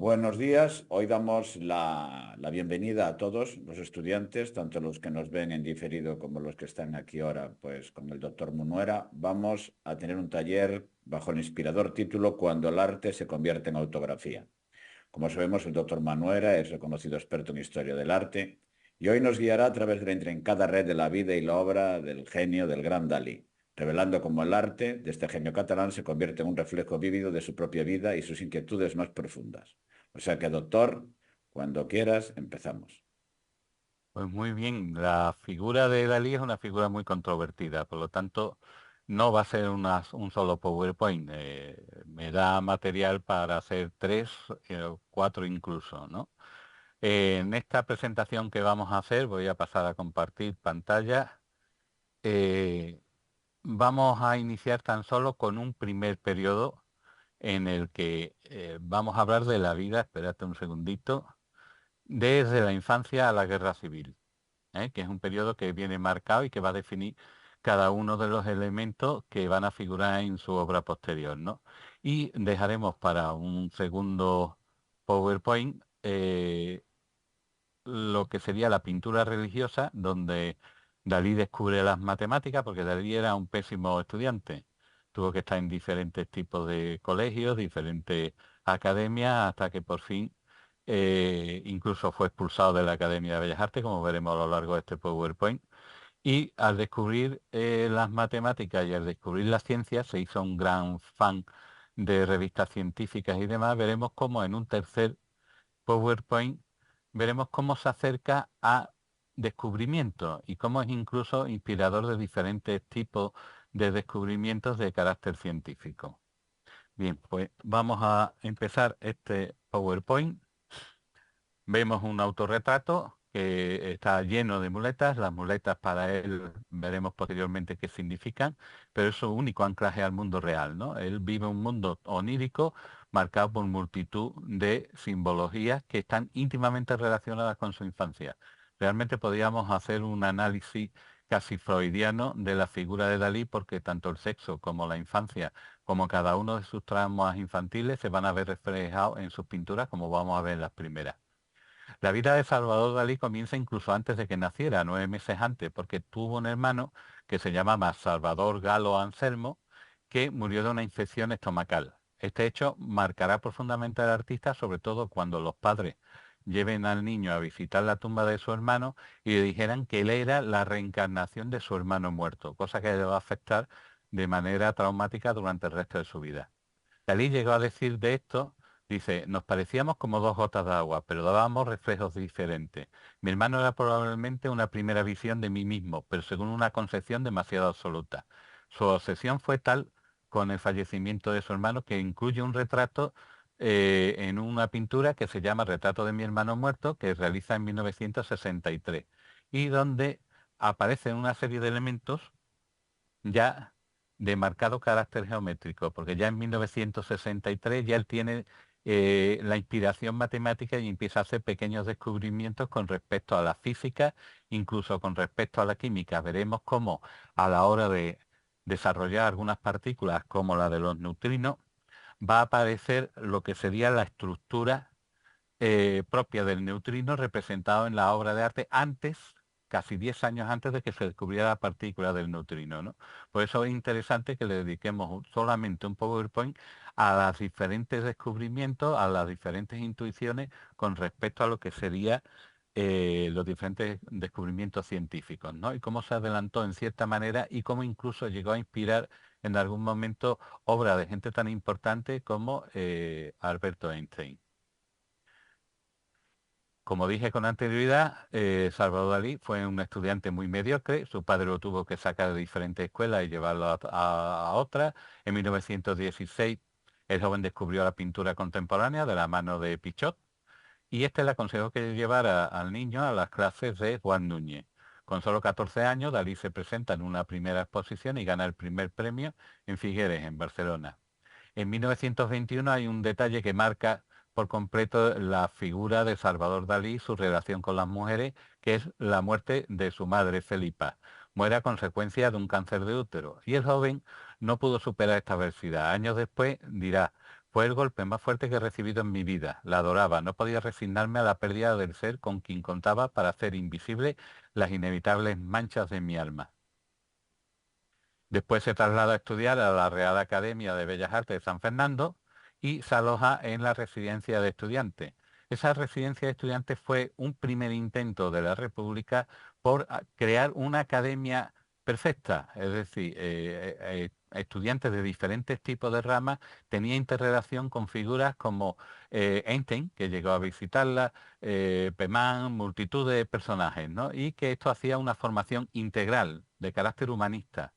Buenos días. Hoy damos la bienvenida a todos los estudiantes, tanto los que nos ven en diferido como los que están aquí ahora, pues con el doctor Munuera. Vamos a tener un taller bajo el inspirador título Cuando el arte se convierte en autografía. Como sabemos, el doctor Manuera es reconocido experto en historia del arte y hoy nos guiará a través de la intrincada red de la vida y la obra del genio del gran Dalí, revelando cómo el arte de este genio catalán se convierte en un reflejo vívido de su propia vida y sus inquietudes más profundas. O sea que, doctor, cuando quieras, empezamos. Pues muy bien, la figura de Dalí es una figura muy controvertida, por lo tanto no va a ser un solo PowerPoint. Me da material para hacer tres, cuatro incluso, ¿no? En esta presentación que vamos a hacer, voy a pasar a compartir pantalla. eh, Vamos a iniciar tan solo con un primer periodo en el que vamos a hablar de la vida, espérate un segundito, desde la infancia a la guerra civil. Que es un periodo que viene marcado y que va a definir cada uno de los elementos que van a figurar en su obra posterior, ¿no? Y dejaremos para un segundo PowerPoint lo que sería la pintura religiosa, donde Dalí descubre las matemáticas, porque Dalí era un pésimo estudiante. Tuvo que estar en diferentes tipos de colegios, diferentes academias, hasta que por fin incluso fue expulsado de la Academia de Bellas Artes, como veremos a lo largo de este PowerPoint. Y al descubrir las matemáticas y al descubrir la ciencia, se hizo un gran fan de revistas científicas y demás. Veremos cómo en un tercer PowerPoint veremos cómo se acerca a descubrimientos y cómo es incluso inspirador de diferentes tipos de descubrimientos de carácter científico. Bien, pues vamos a empezar este PowerPoint. Vemos un autorretrato que está lleno de muletas. Las muletas para él veremos posteriormente qué significan, pero es su único anclaje al mundo real, ¿no? Él vive un mundo onírico marcado por multitud de simbologías que están íntimamente relacionadas con su infancia. Realmente podríamos hacer un análisis casi freudiano de la figura de Dalí, porque tanto el sexo como la infancia, como cada uno de sus traumas infantiles, se van a ver reflejados en sus pinturas, como vamos a ver en las primeras. La vida de Salvador Dalí comienza incluso antes de que naciera, 9 meses antes, porque tuvo un hermano que se llamaba Salvador Galo Anselmo, que murió de una infección estomacal. Este hecho marcará profundamente al artista, sobre todo cuando los padres lleven al niño a visitar la tumba de su hermano y le dijeran que él era la reencarnación de su hermano muerto, cosa que le va a afectar de manera traumática durante el resto de su vida. Dalí llegó a decir de esto, dice, nos parecíamos como dos gotas de agua, pero dábamos reflejos diferentes. Mi hermano era probablemente una primera visión de mí mismo, pero según una concepción demasiado absoluta. Su obsesión fue tal con el fallecimiento de su hermano que incluye un retrato en una pintura que se llama Retrato de mi hermano muerto, que realiza en 1963, y donde aparecen una serie de elementos ya de marcado carácter geométrico, porque ya en 1963 ya él tiene la inspiración matemática y empieza a hacer pequeños descubrimientos con respecto a la física, incluso con respecto a la química. Veremos cómo a la hora de desarrollar algunas partículas como la de los neutrinos, va a aparecer lo que sería la estructura propia del neutrino representado en la obra de arte antes, casi 10 años antes de que se descubriera la partícula del neutrino, ¿no? Por eso es interesante que le dediquemos solamente un PowerPoint a los diferentes descubrimientos, a las diferentes intuiciones con respecto a lo que sería los diferentes descubrimientos científicos, ¿no? Y cómo se adelantó en cierta manera y cómo incluso llegó a inspirar en algún momento obras de gente tan importante como Alberto Einstein. Como dije con anterioridad, Salvador Dalí fue un estudiante muy mediocre. Su padre lo tuvo que sacar de diferentes escuelas y llevarlo a otras. En 1916, el joven descubrió la pintura contemporánea de la mano de Pichot y este le aconsejó que llevara al niño a las clases de Juan Núñez. Con solo 14 años, Dalí se presenta en una primera exposición y gana el primer premio en Figueres, en Barcelona. En 1921 hay un detalle que marca por completo la figura de Salvador Dalí, su relación con las mujeres, que es la muerte de su madre Felipa. Muere a consecuencia de un cáncer de útero. Y el joven no pudo superar esta adversidad. Años después dirá, Fue el golpe más fuerte que he recibido en mi vida. La adoraba. No podía resignarme a la pérdida del ser con quien contaba para hacer invisible las inevitables manchas de mi alma. Después se traslada a estudiar a la Real Academia de Bellas Artes de San Fernando y se aloja en la residencia de estudiantes. Esa residencia de estudiantes fue un primer intento de la República por crear una academia perfecta, es decir, estudiantes de diferentes tipos de ramas, tenía interrelación con figuras como Einstein, que llegó a visitarla, Pemán, multitud de personajes, ¿no? Y que esto hacía una formación integral de carácter humanista.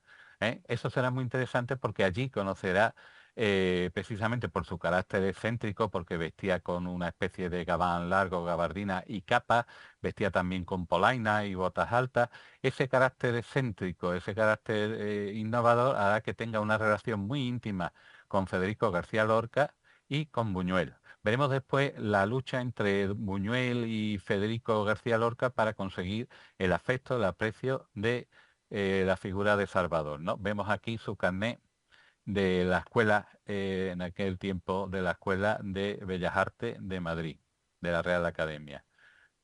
Eso será muy interesante porque allí conocerá, precisamente por su carácter excéntrico, porque vestía con una especie de gabán largo, gabardina y capa, vestía también con polaina y botas altas. Ese carácter excéntrico, ese carácter innovador hará que tenga una relación muy íntima con Federico García Lorca y con Buñuel. Veremos después la lucha entre Buñuel y Federico García Lorca para conseguir el afecto, el aprecio de la figura de Salvador, ¿no? Vemos aquí su carnet de la escuela, en aquel tiempo, de la Escuela de Bellas Artes de Madrid, de la Real Academia.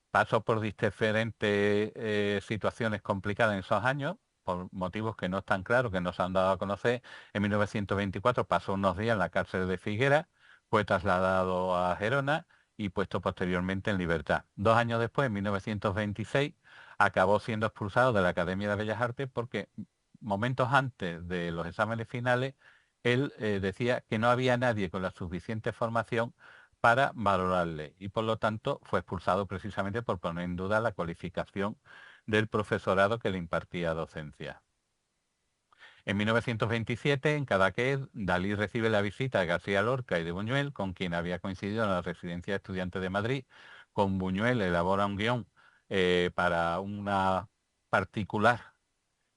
Pasó por diferentes situaciones complicadas en esos años, por motivos que no están claros, que no se han dado a conocer. En 1924 pasó unos días en la cárcel de Figueras, fue trasladado a Gerona y puesto posteriormente en libertad. 2 años después, en 1926, acabó siendo expulsado de la Academia de Bellas Artes porque momentos antes de los exámenes finales, él decía que no había nadie con la suficiente formación para valorarle y por lo tanto fue expulsado precisamente por poner en duda la cualificación del profesorado que le impartía docencia. En 1927, en Cadaqués, Dalí recibe la visita de García Lorca y de Buñuel, con quien había coincidido en la Residencia de Estudiantes de Madrid. Con Buñuel elabora un guión para una particular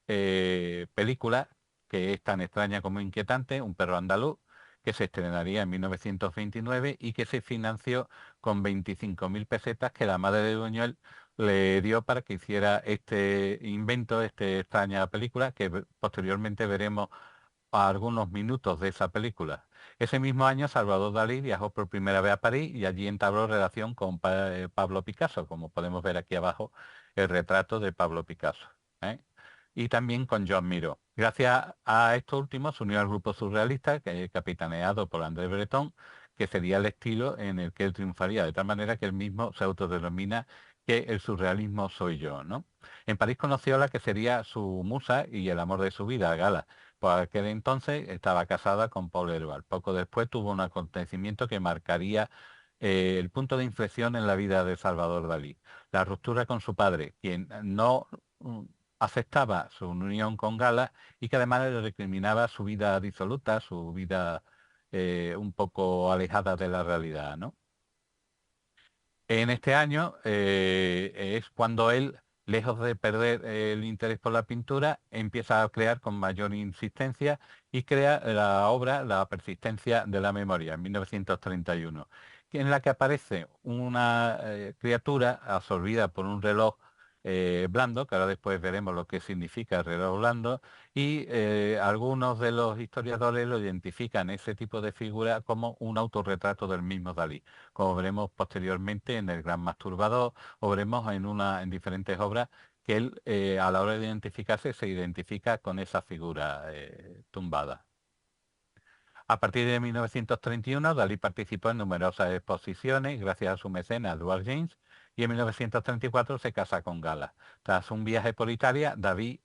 película que es tan extraña como inquietante, Un perro andaluz, que se estrenaría en 1929 y que se financió con 25.000 pesetas que la madre de Buñuel le dio para que hiciera este invento, esta extraña película, que posteriormente veremos algunos minutos de esa película. Ese mismo año Salvador Dalí viajó por primera vez a París y allí entabló relación con Pablo Picasso, como podemos ver aquí abajo el retrato de Pablo Picasso. ¿eh? Y también con Joan Miró. Gracias a estos últimos se unió al grupo surrealista, capitaneado por André Breton, que sería el estilo en el que él triunfaría, de tal manera que él mismo se autodenomina que el surrealismo soy yo, ¿no? En París conoció a la que sería su musa y el amor de su vida, Gala. Por aquel entonces estaba casada con Paul Herval. Poco después tuvo un acontecimiento que marcaría el punto de inflexión en la vida de Salvador Dalí. La ruptura con su padre, quien no aceptaba su unión con Gala y que además le recriminaba su vida disoluta, su vida un poco alejada de la realidad, ¿no? En este año es cuando él, lejos de perder el interés por la pintura, empieza a crear con mayor insistencia y crea la obra La persistencia de la memoria, en 1931, en la que aparece una criatura absorbida por un reloj blando, que ahora después veremos lo que significa el reloj blando, y algunos de los historiadores lo identifican, ese tipo de figura, como un autorretrato del mismo Dalí, como veremos posteriormente en El Gran Masturbador, o veremos en diferentes obras que él a la hora de identificarse se identifica con esa figura tumbada. A partir de 1931, Dalí participó en numerosas exposiciones gracias a su mecenas Edward James, y en 1934 se casa con Gala. Tras un viaje por Italia, Dalí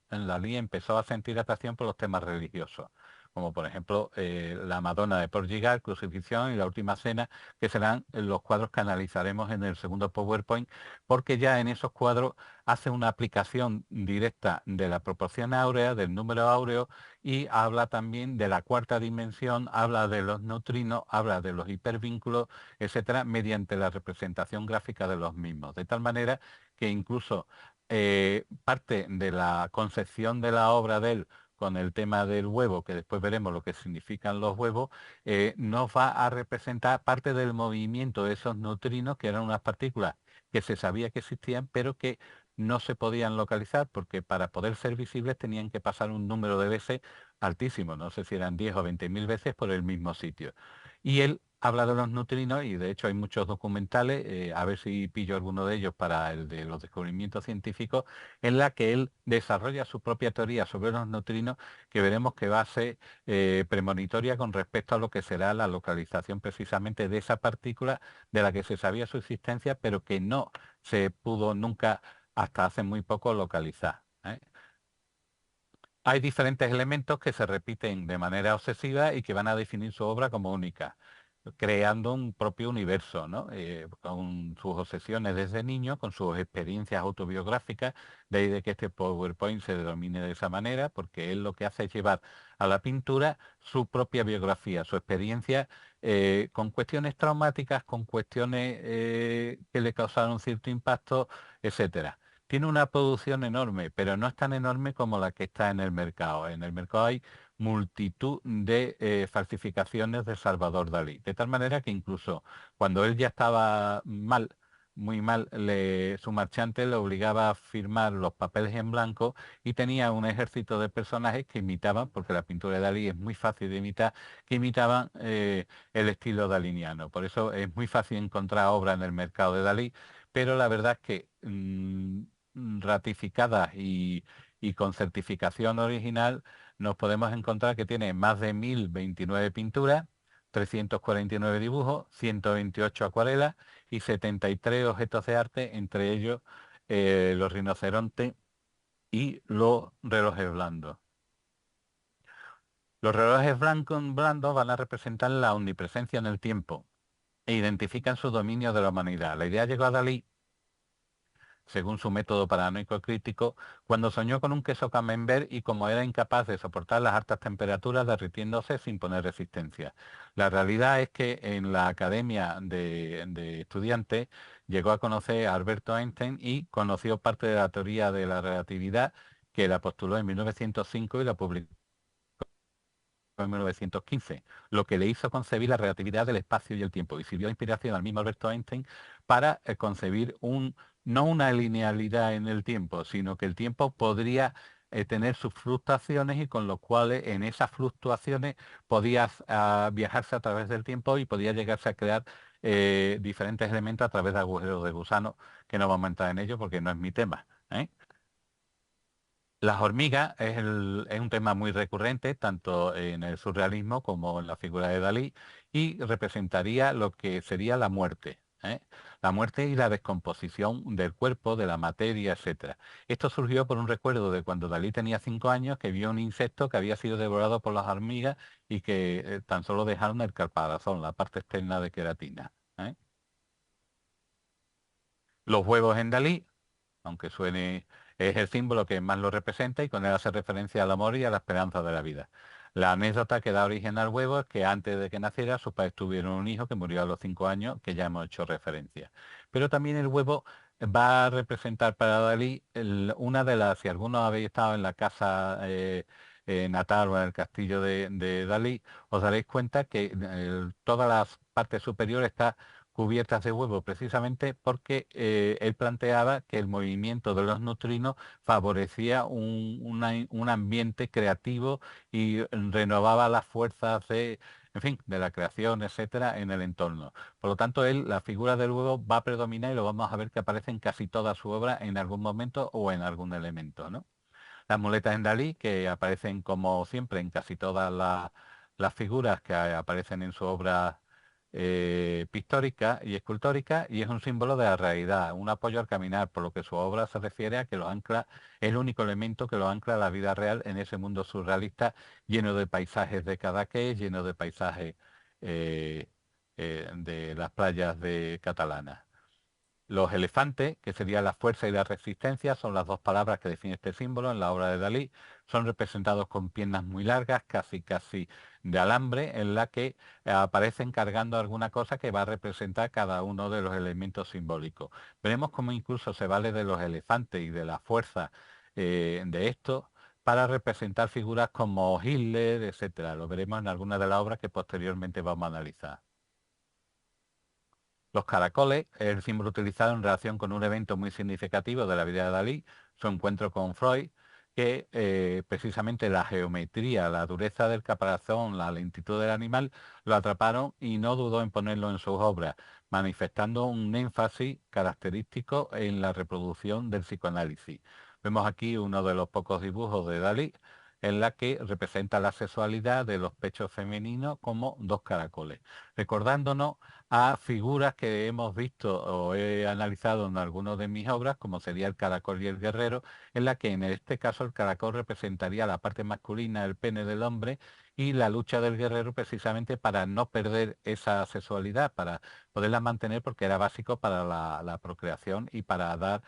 empezó a sentir atracción por los temas religiosos, como por ejemplo la Madonna de Portugal, Crucifixión y La Última Cena, que serán los cuadros que analizaremos en el segundo PowerPoint, porque ya en esos cuadros hace una aplicación directa de la proporción áurea, del número áureo, y habla también de la cuarta dimensión, habla de los neutrinos, habla de los hipervínculos, etcétera, mediante la representación gráfica de los mismos. De tal manera que incluso parte de la concepción de la obra de él con el tema del huevo, que después veremos lo que significan los huevos, nos va a representar parte del movimiento de esos neutrinos, que eran unas partículas que se sabía que existían, pero que no se podían localizar porque para poder ser visibles tenían que pasar un número de veces altísimo, no sé si eran 10 o 20.000 veces por el mismo sitio. Y él habla de los neutrinos y de hecho hay muchos documentales, a ver si pillo alguno de ellos para el de los descubrimientos científicos, en la que él desarrolla su propia teoría sobre los neutrinos, que veremos que va a ser premonitoria con respecto a lo que será la localización precisamente de esa partícula de la que se sabía su existencia, pero que no se pudo nunca hasta hace muy poco localizar. Hay diferentes elementos que se repiten de manera obsesiva y que van a definir su obra como única, creando un propio universo, ¿no? Con sus obsesiones desde niño, con sus experiencias autobiográficas, de ahí de que este PowerPoint se denomine de esa manera, porque él lo que hace es llevar a la pintura su propia biografía, su experiencia con cuestiones traumáticas, con cuestiones que le causaron cierto impacto, etcétera. Tiene una producción enorme, pero no es tan enorme como la que está en el mercado. En el mercado hay multitud de falsificaciones de Salvador Dalí. De tal manera que incluso cuando él ya estaba mal, muy mal, su marchante le obligaba a firmar los papeles en blanco y tenía un ejército de personajes que imitaban, porque la pintura de Dalí es muy fácil de imitar, que imitaban el estilo daliniano. Por eso es muy fácil encontrar obra en el mercado de Dalí, pero la verdad es que ratificadas y con certificación original, nos podemos encontrar que tiene más de 1029 pinturas, 349 dibujos, 128 acuarelas y 73 objetos de arte, entre ellos los rinocerontes y los relojes blandos. Los relojes blandos van a representar la omnipresencia en el tiempo e identifican su dominio de la humanidad. La idea llegó a Dalí, según su método paranoico crítico, cuando soñó con un queso camembert y como era incapaz de soportar las altas temperaturas derritiéndose sin poner resistencia. La realidad es que en la academia de estudiantes llegó a conocer a Alberto Einstein y conoció parte de la teoría de la relatividad, que la postuló en 1905 y la publicó en 1915, lo que le hizo concebir la relatividad del espacio y el tiempo y sirvió de inspiración al mismo Alberto Einstein para concebir no una linealidad en el tiempo, sino que el tiempo podría tener sus fluctuaciones y con lo cuales en esas fluctuaciones podía viajarse a través del tiempo y podía llegarse a crear diferentes elementos a través de agujeros de gusano, que no vamos a entrar en ello porque no es mi tema. Las hormigas es un tema muy recurrente, tanto en el surrealismo como en la figura de Dalí, y representaría lo que sería la muerte. La muerte y la descomposición del cuerpo, de la materia, etcétera. Esto surgió por un recuerdo de cuando Dalí tenía 5 años, que vio un insecto que había sido devorado por las hormigas y que tan solo dejaron el caparazón, la parte externa de queratina. Los huevos en Dalí, aunque suene, es el símbolo que más lo representa y con él hace referencia al amor y a la esperanza de la vida. La anécdota que da origen al huevo es que antes de que naciera, sus padres tuvieron un hijo que murió a los 5 años, que ya hemos hecho referencia. Pero también el huevo va a representar para Dalí una de las, si alguno habéis estado en la casa natal o en el castillo de Dalí, os daréis cuenta que toda la parte superior está cubiertas de huevo, precisamente porque él planteaba que el movimiento de los neutrinos favorecía un ambiente creativo y renovaba las fuerzas en fin, de la creación, etcétera, en el entorno. Por lo tanto, la figura del huevo va a predominar y lo vamos a ver que aparece en casi toda su obra en algún momento o en algún elemento, ¿no? Las muletas en Dalí, que aparecen como siempre en casi todas las figuras que aparecen en su obra pictórica y escultórica, y es un símbolo de la realidad, un apoyo al caminar, por lo que su obra se refiere a que lo ancla, es el único elemento que lo ancla a la vida real en ese mundo surrealista lleno de paisajes de Cadaqués, lleno de paisajes eh, de las playas de catalanas. Los elefantes, que sería la fuerza y la resistencia, son las dos palabras que definen este símbolo en la obra de Dalí. Son representados con piernas muy largas, casi de alambre, en la que aparecen cargando alguna cosa que va a representar cada uno de los elementos simbólicos. Veremos cómo incluso se vale de los elefantes y de la fuerza de estos para representar figuras como Hitler, etcétera. Lo veremos en algunas de las obras que posteriormente vamos a analizar. Los caracoles es el símbolo utilizado en relación con un evento muy significativo de la vida de Dalí, su encuentro con Freud, que precisamente la geometría, la dureza del caparazón, la lentitud del animal, lo atraparon y no dudó en ponerlo en sus obras, manifestando un énfasis característico en la reproducción del psicoanálisis. Vemos aquí uno de los pocos dibujos de Dalí en la que representa la sexualidad de los pechos femeninos como dos caracoles, recordándonos a figuras que hemos visto o he analizado en algunas de mis obras, como sería el caracol y el guerrero, en la que en este caso el caracol representaría la parte masculina, el pene del hombre, y la lucha del guerrero precisamente para no perder esa sexualidad, para poderla mantener porque era básico para la procreación y para dar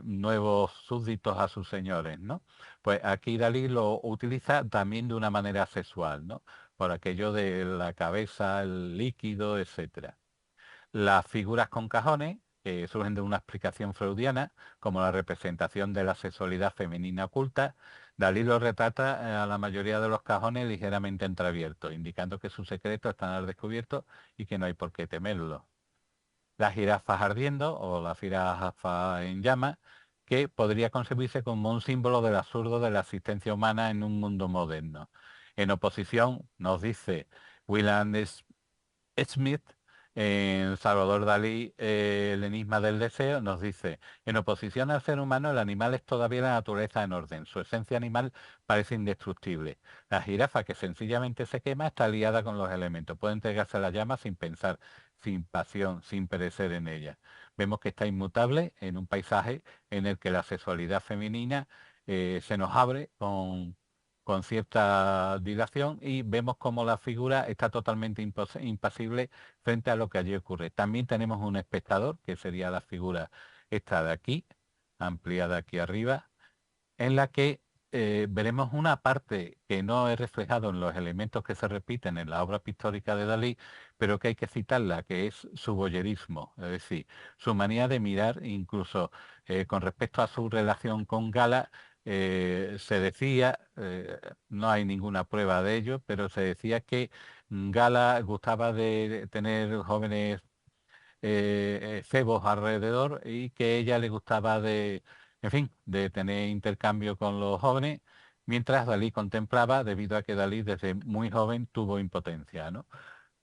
nuevos súbditos a sus señores, ¿no? Pues aquí Dalí lo utiliza también de una manera sexual, ¿no? Por aquello de la cabeza, el líquido, etcétera. Las figuras con cajones, que surgen de una explicación freudiana, como la representación de la sexualidad femenina oculta, Dalí lo retrata a la mayoría de los cajones ligeramente entreabiertos, indicando que sus secretos están al descubierto y que no hay por qué temerlo. Las jirafas ardiendo o la jirafa en llamas, que podría concebirse como un símbolo del absurdo de la existencia humana en un mundo moderno. En oposición, nos dice William Smith, en Salvador Dalí, el enigma del deseo, nos dice, en oposición al ser humano, el animal es todavía la naturaleza en orden. Su esencia animal parece indestructible. La jirafa, que sencillamente se quema, está liada con los elementos. Puede entregarse a la llama sin pensar, sin pasión, sin perecer en ella. Vemos que está inmutable en un paisaje en el que la sexualidad femenina se nos abre con cierta dilación y vemos como la figura está totalmente impasible frente a lo que allí ocurre. También tenemos un espectador, que sería la figura esta de aquí, ampliada aquí arriba, en la que veremos una parte que no he reflejado en los elementos que se repiten en la obra pictórica de Dalí, pero que hay que citarla, que es su voyerismo, es decir, su manía de mirar, incluso con respecto a su relación con Gala, se decía, no hay ninguna prueba de ello, pero se decía que Gala gustaba de tener jóvenes cebos alrededor y que ella le gustaba de, en fin, de tener intercambio con los jóvenes, mientras Dalí contemplaba, debido a que Dalí desde muy joven tuvo impotencia, ¿no?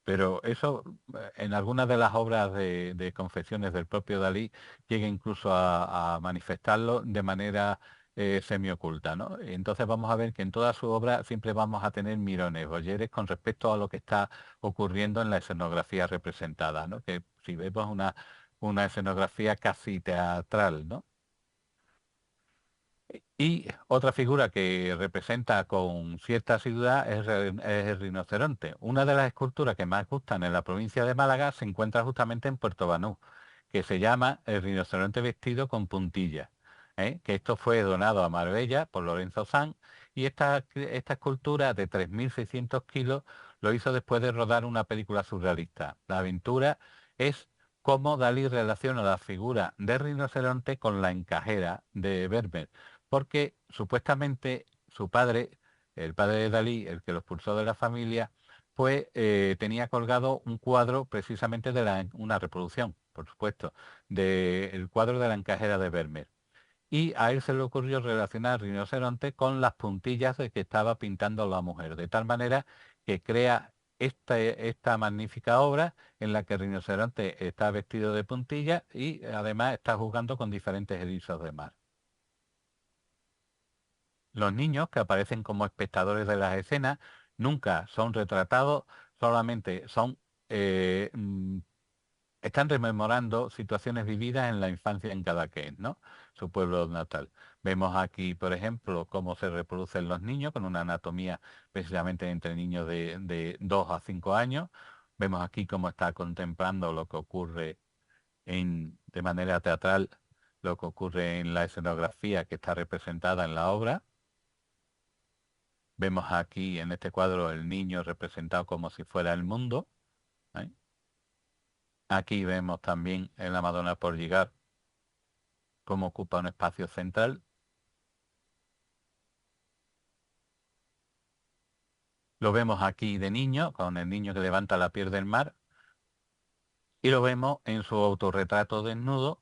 Pero eso, en algunas de las obras de confesiones del propio Dalí, llega incluso a manifestarlo de manera semioculta, ¿no? Entonces vamos a ver que en toda su obra siempre vamos a tener mirones, boyeres con respecto a lo que está ocurriendo en la escenografía representada, ¿no? Que si vemos una escenografía casi teatral, ¿no? Y otra figura que representa con cierta asiduidad es el rinoceronte. Una de las esculturas que más gustan en la provincia de Málaga se encuentra justamente en Puerto Banús, que se llama el rinoceronte vestido con puntillas. Que esto fue donado a Marbella por Lorenzo Sanz, y esta escultura de 3.600 kilos lo hizo después de rodar una película surrealista. La aventura es cómo Dalí relaciona la figura del rinoceronte con la encajera de Vermeer, porque supuestamente su padre, el padre de Dalí, el que lo expulsó de la familia, pues tenía colgado un cuadro precisamente de una reproducción, por supuesto, del cuadro de la encajera de Vermeer. Y a él se le ocurrió relacionar al rinoceronte con las puntillas de que estaba pintando la mujer, de tal manera que crea esta magnífica obra en la que el rinoceronte está vestido de puntillas y además está jugando con diferentes erizos de mar. Los niños que aparecen como espectadores de las escenas nunca son retratados, solamente eh, mm, están rememorando situaciones vividas en la infancia en Cadaqués, ¿no? Su pueblo natal. Vemos aquí, por ejemplo, cómo se reproducen los niños con una anatomía precisamente entre niños de 2 a 5 años. Vemos aquí cómo está contemplando lo que ocurre de manera teatral, lo que ocurre en la escenografía que está representada en la obra. Vemos aquí en este cuadro el niño representado como si fuera el mundo. ¿Eh? Aquí vemos también en la Madonna por llegar cómo ocupa un espacio central. Lo vemos aquí de niño, con el niño que levanta la piel del mar. Y lo vemos en su autorretrato desnudo,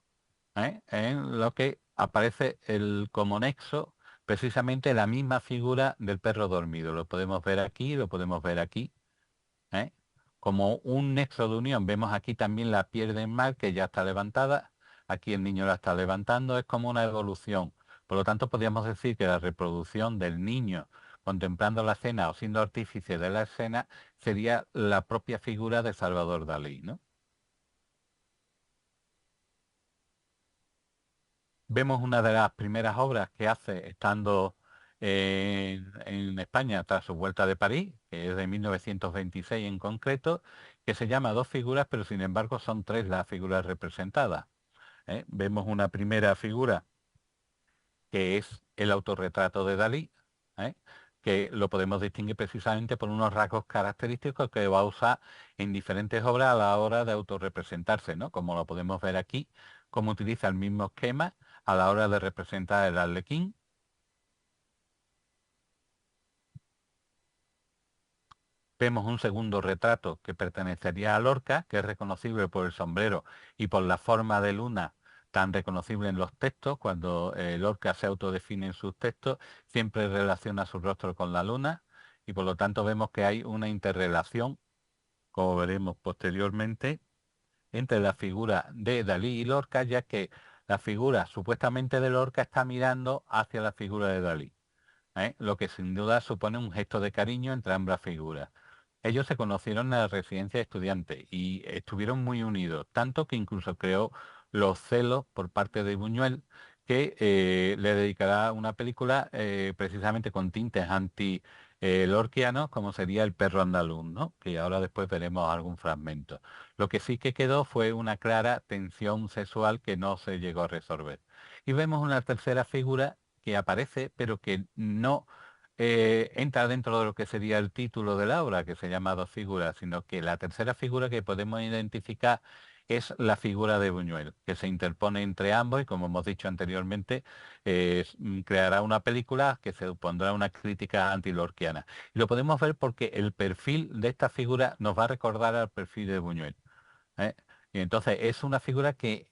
en lo que aparece como nexo precisamente la misma figura del perro dormido. Lo podemos ver aquí, lo podemos ver aquí, ¿eh? Como un nexo de unión. Vemos aquí también la piel del mar que ya está levantada. Aquí el niño la está levantando. Es como una evolución. Por lo tanto, podríamos decir que la reproducción del niño contemplando la escena o siendo artífice de la escena sería la propia figura de Salvador Dalí, ¿no? Vemos una de las primeras obras que hace estando en España tras su vuelta de París, que es de 1926 en concreto, que se llama Dos figuras, pero sin embargo son tres las figuras representadas, ¿eh? Vemos una primera figura que es el autorretrato de Dalí, ¿eh? Que lo podemos distinguir precisamente por unos rasgos característicos que va a usar en diferentes obras a la hora de autorrepresentarse, ¿no? Como lo podemos ver aquí, cómo utiliza el mismo esquema a la hora de representar el arlequín. Vemos un segundo retrato que pertenecería a Lorca, que es reconocible por el sombrero y por la forma de luna tan reconocible en los textos. Cuando Lorca se autodefine en sus textos, siempre relaciona su rostro con la luna y por lo tanto vemos que hay una interrelación, como veremos posteriormente, entre la figura de Dalí y Lorca, ya que la figura supuestamente de Lorca está mirando hacia la figura de Dalí, lo que sin duda supone un gesto de cariño entre ambas figuras. Ellos se conocieron en la residencia de estudiantes y estuvieron muy unidos, tanto que incluso creó Los celos por parte de Buñuel, que le dedicará una película precisamente con tintes anti-lorquianos, como sería El perro andaluz, ¿no? Que ahora después veremos algún fragmento. Lo que sí que quedó fue una clara tensión sexual que no se llegó a resolver. Y vemos una tercera figura que aparece, pero que no entra dentro de lo que sería el título de la obra, que se llama Dos figuras, sino que la tercera figura que podemos identificar es la figura de Buñuel, que se interpone entre ambos y, como hemos dicho anteriormente, creará una película que se supondrá una crítica antilorquiana. Y lo podemos ver porque el perfil de esta figura nos va a recordar al perfil de Buñuel, ¿eh? Y entonces es una figura que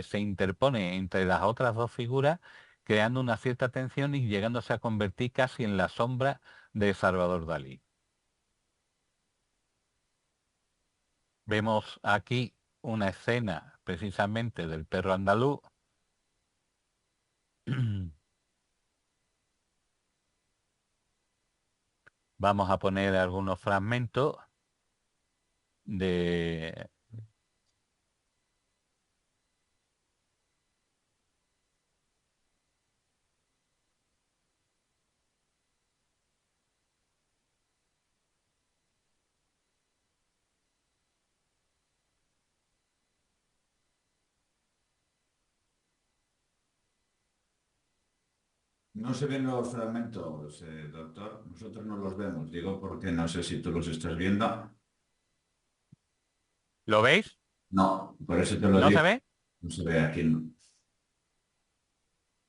se interpone entre las otras dos figuras, creando una cierta tensión y llegándose a convertir casi en la sombra de Salvador Dalí. Vemos aquí una escena precisamente del perro andaluz. Vamos a poner algunos fragmentos de... No se ven los fragmentos, doctor. Nosotros no los vemos. Digo porque no sé si tú los estás viendo. ¿Lo veis? No, por eso te lo ¿No digo. se ve? No se ve aquí. No.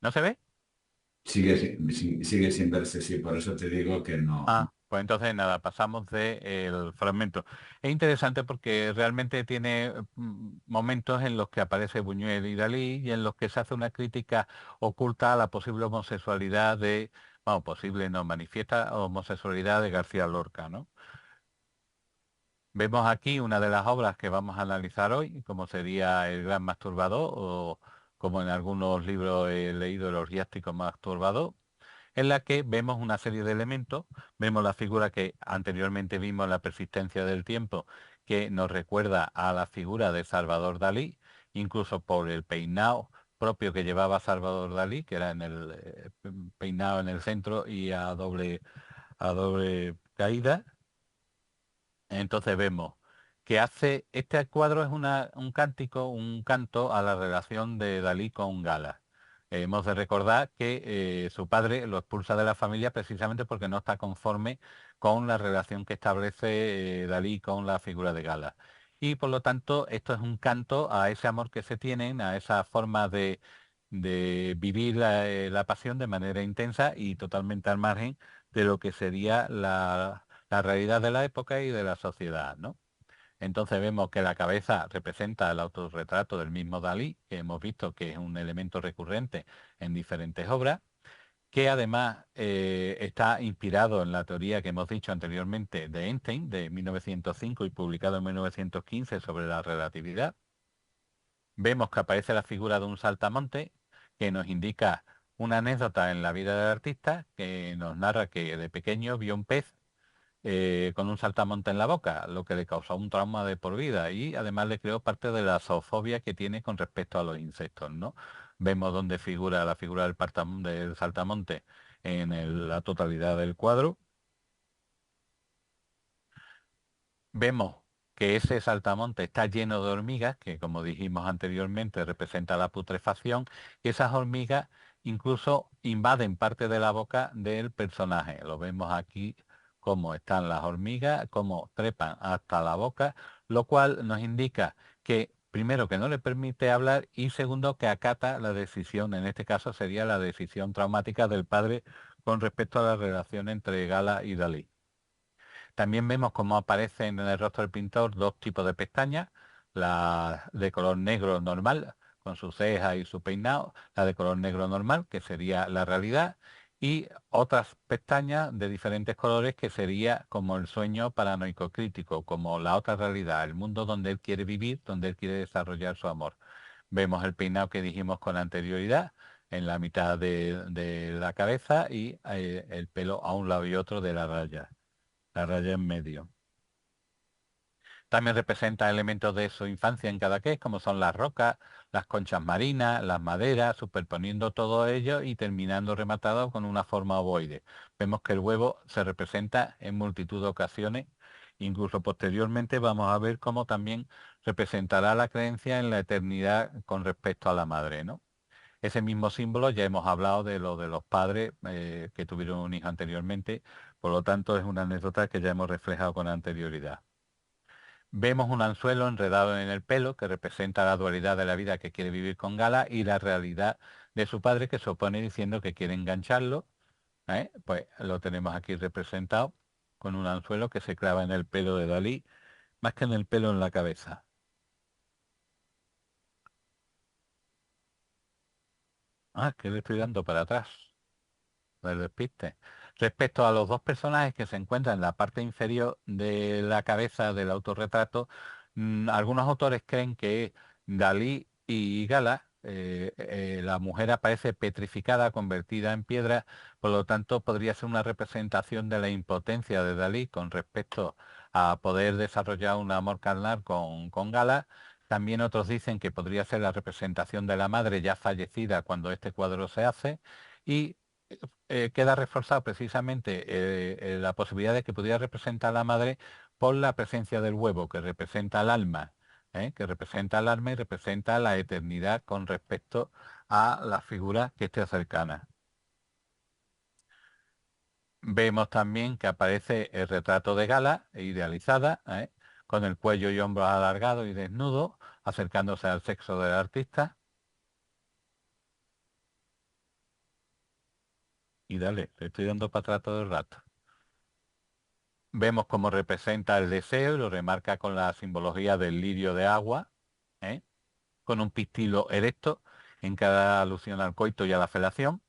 ¿No se ve? Sigue sin verse, sí. Por eso te digo que no. Ah, pues entonces nada, pasamos del fragmento. Es interesante porque realmente tiene momentos en los que aparece Buñuel y Dalí y en los que se hace una crítica oculta a la posible homosexualidad de, bueno, posible no, manifiesta homosexualidad de García Lorca, ¿no? Vemos aquí una de las obras que vamos a analizar hoy, como sería El Gran Masturbador o como en algunos libros he leído El Orgiástico Masturbador, en la que vemos una serie de elementos, vemos la figura que anteriormente vimos en La persistencia del tiempo, que nos recuerda a la figura de Salvador Dalí, incluso por el peinado propio que llevaba Salvador Dalí, que era en el peinado en el centro y a doble caída. Entonces vemos que hace, este cuadro es un cántico, un canto a la relación de Dalí con Gala. Hemos de recordar que su padre lo expulsa de la familia precisamente porque no está conforme con la relación que establece Dalí con la figura de Gala. Y por lo tanto, esto es un canto a ese amor que se tienen, a esa forma de vivir la pasión de manera intensa y totalmente al margen de lo que sería la realidad de la época y de la sociedad, ¿no? Entonces vemos que la cabeza representa el autorretrato del mismo Dalí, que hemos visto que es un elemento recurrente en diferentes obras, que además está inspirado en la teoría que hemos dicho anteriormente de Einstein, de 1905 y publicado en 1915 sobre la relatividad. Vemos que aparece la figura de un saltamonte que nos indica una anécdota en la vida del artista que nos narra que de pequeño vio un pez con un saltamonte en la boca, lo que le causó un trauma de por vida y además le creó parte de la zoofobia que tiene con respecto a los insectos, ¿no? Vemos dónde figura la figura del saltamonte en la totalidad del cuadro. Vemos que ese saltamonte está lleno de hormigas, que como dijimos anteriormente representa la putrefacción, y esas hormigas incluso invaden parte de la boca del personaje. Lo vemos aquí cómo están las hormigas, cómo trepan hasta la boca, lo cual nos indica que primero que no le permite hablar y segundo que acata la decisión, en este caso sería la decisión traumática del padre con respecto a la relación entre Gala y Dalí. También vemos cómo aparecen en el rostro del pintor dos tipos de pestañas, la de color negro normal, con su ceja y su peinado, la de color negro normal, que sería la realidad, y otras pestañas de diferentes colores que sería como el sueño paranoico crítico, como la otra realidad, el mundo donde él quiere vivir, donde él quiere desarrollar su amor. Vemos el peinado que dijimos con anterioridad, en la mitad de la cabeza y el pelo a un lado y otro de la raya en medio. También representa elementos de su infancia en Cadaqués, como son las rocas, las conchas marinas, las maderas, superponiendo todo ello y terminando rematado con una forma ovoide. Vemos que el huevo se representa en multitud de ocasiones. Incluso posteriormente vamos a ver cómo también representará la creencia en la eternidad con respecto a la madre, ¿no? Ese mismo símbolo ya hemos hablado de lo de los padres que tuvieron un hijo anteriormente, por lo tanto es una anécdota que ya hemos reflejado con anterioridad. Vemos un anzuelo enredado en el pelo que representa la dualidad de la vida que quiere vivir con Gala y la realidad de su padre que se opone diciendo que quiere engancharlo. Pues lo tenemos aquí representado con un anzuelo que se clava en el pelo de Dalí, más que en el pelo en la cabeza. Ah, que le estoy dando para atrás del despiste. Respecto a los dos personajes que se encuentran en la parte inferior de la cabeza del autorretrato, algunos autores creen que Dalí y Gala, la mujer aparece petrificada, convertida en piedra, por lo tanto podría ser una representación de la impotencia de Dalí con respecto a poder desarrollar un amor carnal con Gala. También otros dicen que podría ser la representación de la madre ya fallecida cuando este cuadro se hace y queda reforzado precisamente la posibilidad de que pudiera representar a la madre por la presencia del huevo, que representa el alma, que representa el alma y representa la eternidad con respecto a la figura que esté cercana. Vemos también que aparece el retrato de Gala, idealizada, con el cuello y hombros alargados y desnudo, acercándose al sexo del artista. Y dale, le estoy dando para atrás todo el rato. Vemos cómo representa el deseo y lo remarca con la simbología del lirio de agua, ¿eh? Con un pistilo erecto en cada alusión al coito y a la felación.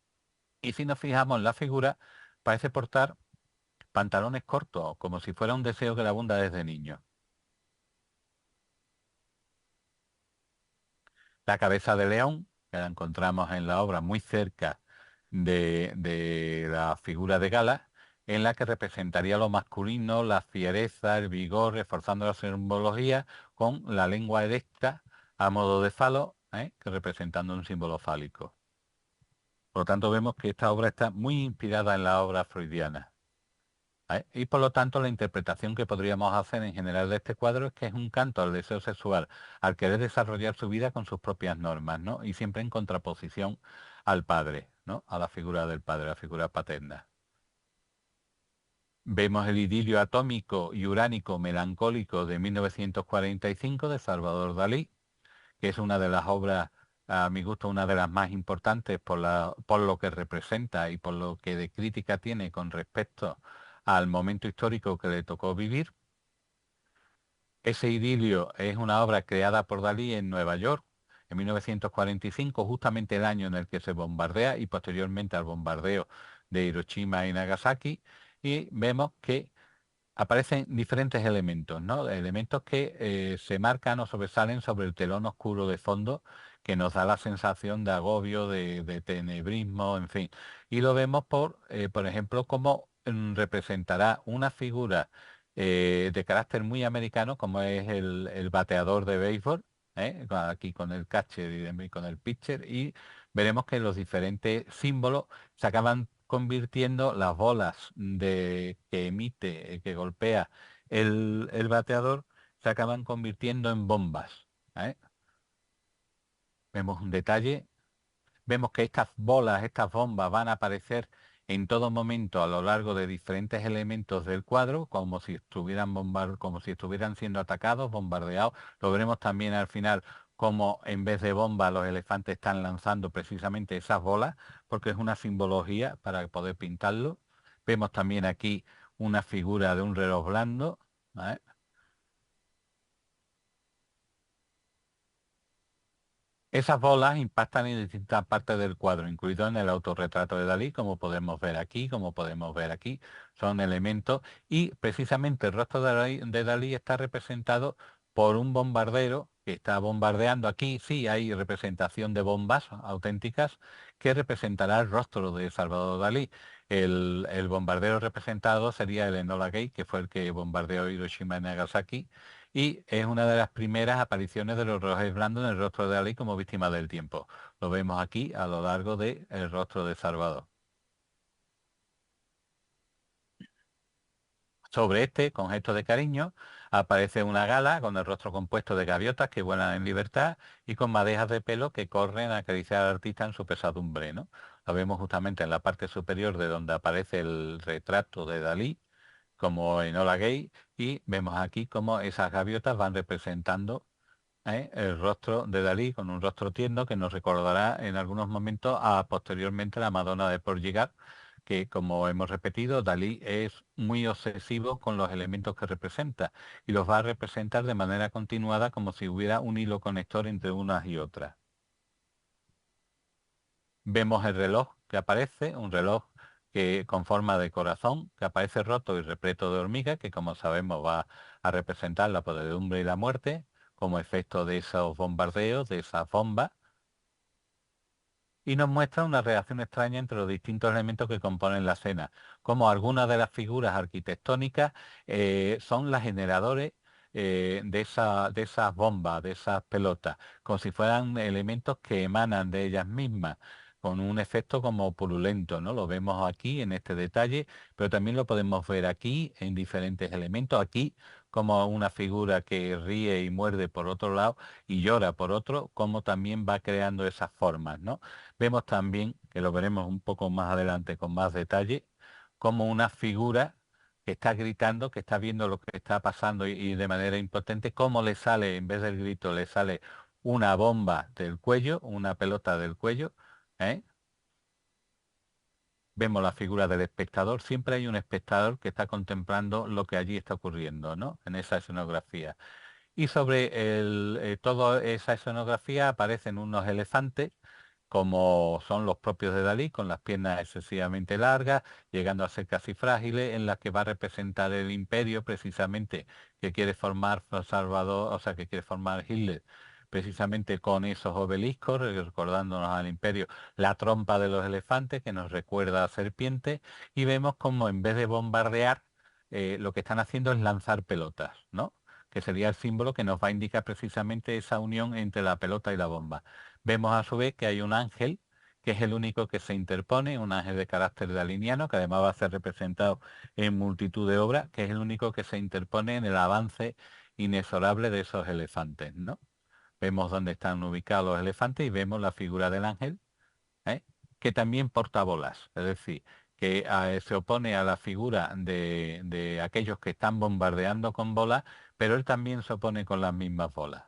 Y si nos fijamos en la figura, parece portar pantalones cortos, como si fuera un deseo que le abunda desde niño. La cabeza de león, que la encontramos en la obra muy cerca de la figura de Gala, en la que representaría lo masculino, la fiereza, el vigor, reforzando la simbología con la lengua erecta a modo de falo, que representando un símbolo fálico. Por lo tanto, vemos que esta obra está muy inspirada en la obra freudiana. Y por lo tanto la interpretación que podríamos hacer en general de este cuadro es que es un canto al deseo sexual, al querer desarrollar su vida con sus propias normas, ¿no? Y siempre en contraposición al padre, ¿no? A la figura del padre, la figura paterna. Vemos el idilio atómico y uránico melancólico de 1945 de Salvador Dalí, que es una de las obras, a mi gusto, una de las más importantes por lo que representa y por lo que de crítica tiene con respecto al momento histórico que le tocó vivir. Ese idilio es una obra creada por Dalí en Nueva York en 1945, justamente el año en el que se bombardea y posteriormente al bombardeo de Hiroshima y Nagasaki, y vemos que aparecen diferentes elementos, ¿no? Elementos que se marcan o sobresalen sobre el telón oscuro de fondo que nos da la sensación de agobio, de tenebrismo, en fin. Y lo vemos por ejemplo, cómo representará una figura de carácter muy americano, como es el bateador de béisbol, aquí con el catcher y con el pitcher, y veremos que los diferentes símbolos se acaban convirtiendo las bolas que emite, que golpea el bateador, se acaban convirtiendo en bombas. ¿eh? Vemos un detalle, vemos que estas bolas, estas bombas van a aparecer en todo momento a lo largo de diferentes elementos del cuadro, como si estuvieran como si estuvieran siendo atacados, bombardeados. Lo veremos también al final como en vez de bombas los elefantes están lanzando precisamente esas bolas, porque es una simbología para poder pintarlo. Vemos también aquí una figura de un reloj blando. ¿eh? Esas bolas impactan en distintas partes del cuadro, incluido en el autorretrato de Dalí, como podemos ver aquí, como podemos ver aquí. Son elementos y precisamente el rostro de Dalí está representado por un bombardero que está bombardeando. Aquí sí hay representación de bombas auténticas que representará el rostro de Salvador Dalí. El bombardero representado sería el Enola Gay, que fue el que bombardeó Hiroshima y Nagasaki, y es una de las primeras apariciones de los relojes blandos en el rostro de Dalí como víctima del tiempo. Lo vemos aquí a lo largo del rostro de Salvador. Sobre este, con gestos de cariño, aparece una gala con el rostro compuesto de gaviotas que vuelan en libertad y con madejas de pelo que corren a acariciar al artista en su pesadumbre, ¿no? Lo vemos justamente en la parte superior de donde aparece el retrato de Dalí, como en Hola Gay, y vemos aquí cómo esas gaviotas van representando el rostro de Dalí con un rostro tierno que nos recordará en algunos momentos a posteriormente la Madonna de Portugal, que como hemos repetido, Dalí es muy obsesivo con los elementos que representa y los va a representar de manera continuada como si hubiera un hilo conector entre unas y otras. Vemos el reloj que aparece, un reloj que con forma de corazón, que aparece roto y repleto de hormigas, que como sabemos va a representar la podredumbre y la muerte, como efecto de esos bombardeos, de esas bombas, y nos muestra una reacción extraña entre los distintos elementos que componen la escena, como algunas de las figuras arquitectónicas son las generadores de esas bombas, de esas pelotas, como si fueran elementos que emanan de ellas mismas, con un efecto como purulento, ¿no? Lo vemos aquí en este detalle, pero también lo podemos ver aquí en diferentes elementos, aquí como una figura que ríe y muerde por otro lado y llora por otro, como también va creando esas formas, ¿no? Vemos también, que lo veremos un poco más adelante con más detalle, como una figura que está gritando, que está viendo lo que está pasando y de manera impotente, cómo le sale, en vez del grito, le sale una bomba del cuello, una pelota del cuello. ¿eh? Vemos la figura del espectador. Siempre hay un espectador que está contemplando lo que allí está ocurriendo, ¿no? En esa escenografía. Y sobre toda esa escenografía aparecen unos elefantes como son los propios de Dalí, con las piernas excesivamente largas, llegando a ser casi frágiles, en las que va a representar el imperio precisamente que quiere formar Salvador, o sea, que quiere formar Hitler, precisamente con esos obeliscos, recordándonos al imperio, la trompa de los elefantes que nos recuerda a serpiente, y vemos como en vez de bombardear, lo que están haciendo es lanzar pelotas, ¿no? Que sería el símbolo que nos va a indicar precisamente esa unión entre la pelota y la bomba. Vemos a su vez que hay un ángel, que es el único que se interpone, un ángel de carácter daliniano, que además va a ser representado en multitud de obras, que es el único que se interpone en el avance inexorable de esos elefantes, ¿no? Vemos dónde están ubicados los elefantes y vemos la figura del ángel, ¿eh? que también porta bolas, es decir, que se opone a la figura de aquellos que están bombardeando con bolas, pero él también se opone con las mismas bolas.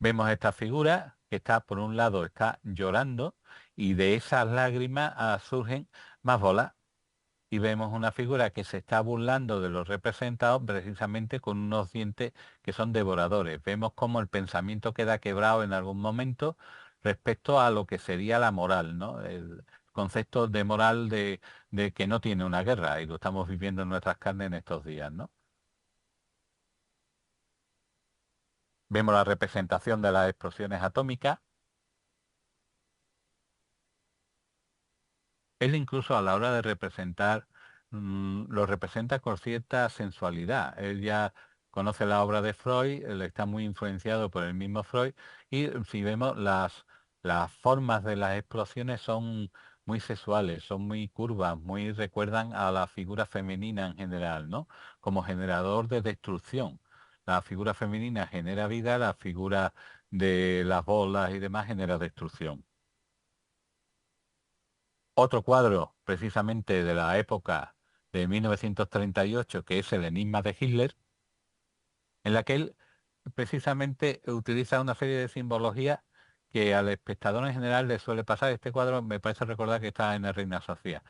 Vemos esta figura que está, por un lado, está llorando y de esas lágrimas surgen más bolas. y vemos una figura que se está burlando de los representados precisamente con unos dientes que son devoradores. Vemos cómo el pensamiento queda quebrado en algún momento respecto a lo que sería la moral, ¿no? El concepto de moral de que no tiene una guerra, y lo estamos viviendo en nuestras carnes en estos días, ¿no? Vemos la representación de las explosiones atómicas. Él incluso a la hora de representar, lo representa con cierta sensualidad. Él ya conoce la obra de Freud, él está muy influenciado por el mismo Freud, y si vemos las formas de las explosiones son muy sexuales, son muy curvas, muy recuerdan a la figura femenina en general, ¿no? Como generador de destrucción. La figura femenina genera vida, la figura de las bolas y demás genera destrucción. Otro cuadro, precisamente de la época de 1938, que es el Enigma de Hitler, en la que él precisamente utiliza una serie de simbologías que al espectador en general le suele pasar. Este cuadro me parece recordar que está en la Reina Sofía.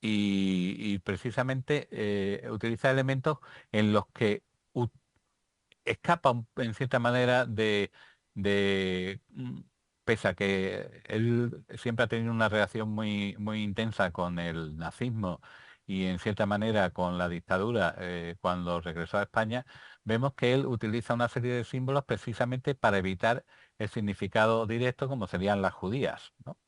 Y precisamente utiliza elementos en los que escapa en cierta manera de pese a que él siempre ha tenido una relación muy intensa con el nazismo y en cierta manera con la dictadura cuando regresó a España, vemos que él utiliza una serie de símbolos precisamente para evitar el significado directo como serían las judías, ¿no?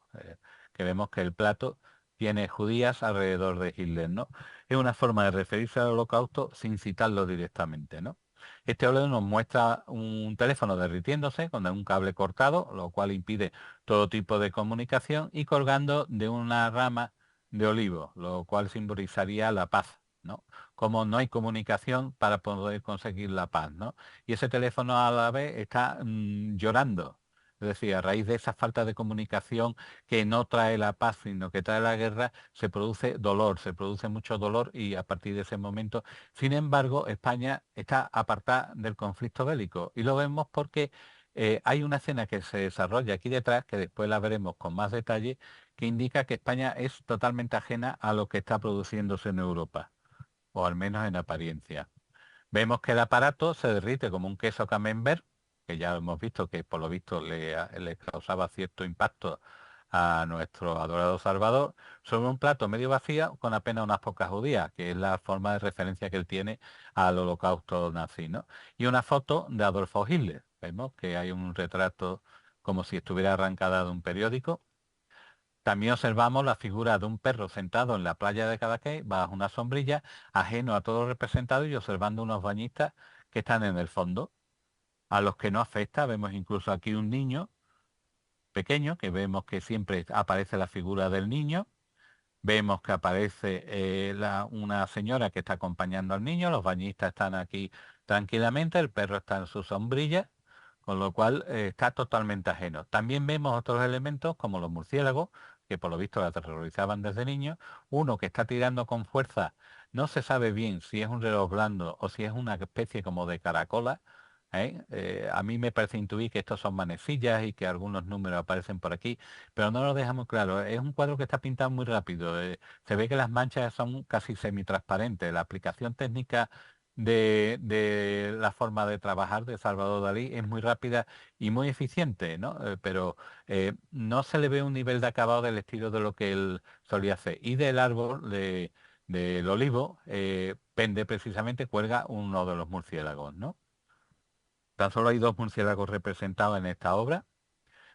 Que vemos que el plato tiene judías alrededor de Hitler, ¿no? Es una forma de referirse al holocausto sin citarlo directamente, ¿no? Este óleo nos muestra un teléfono derritiéndose con un cable cortado, lo cual impide todo tipo de comunicación, y colgando de una rama de olivo, lo cual simbolizaría la paz, ¿no? Como no hay comunicación para poder conseguir la paz, ¿no? Y ese teléfono a la vez está llorando. Es decir, a raíz de esa falta de comunicación que no trae la paz, sino que trae la guerra, se produce dolor, se produce mucho dolor, y a partir de ese momento, sin embargo, España está apartada del conflicto bélico, y lo vemos porque hay una escena que se desarrolla aquí detrás, que después la veremos con más detalle, que indica que España es totalmente ajena a lo que está produciéndose en Europa, o al menos en apariencia. Vemos que el aparato se derrite como un queso camembert, que ya hemos visto que por lo visto le causaba cierto impacto a nuestro adorado Salvador, sobre un plato medio vacío con apenas unas pocas judías, que es la forma de referencia que él tiene al holocausto nazi, ¿no? Y una foto de Adolfo Hitler. Vemos que hay un retrato como si estuviera arrancada de un periódico. También observamos la figura de un perro sentado en la playa de Cadaqués bajo una sombrilla, ajeno a todo representado, y observando unos bañistas que están en el fondo, a los que no afecta. Vemos incluso aquí un niño pequeño, que vemos que siempre aparece la figura del niño. Vemos que aparece una señora que está acompañando al niño, los bañistas están aquí tranquilamente, el perro está en su sombrilla, con lo cual está totalmente ajeno. También vemos otros elementos como los murciélagos, que por lo visto la aterrorizaban desde niño, uno que está tirando con fuerza, no se sabe bien si es un reloj blando o si es una especie como de caracola. A mí me parece intuir que estos son manecillas y que algunos números aparecen por aquí, pero no lo dejamos claro. Es un cuadro que está pintado muy rápido. Se ve que las manchas son casi semitransparentes. La aplicación técnica de la forma de trabajar de Salvador Dalí es muy rápida y muy eficiente, ¿no? Pero no se le ve un nivel de acabado del estilo de lo que él solía hacer. Y del árbol del olivo pende precisamente, cuelga uno de los murciélagos, ¿no? Tan solo hay dos murciélagos representados en esta obra.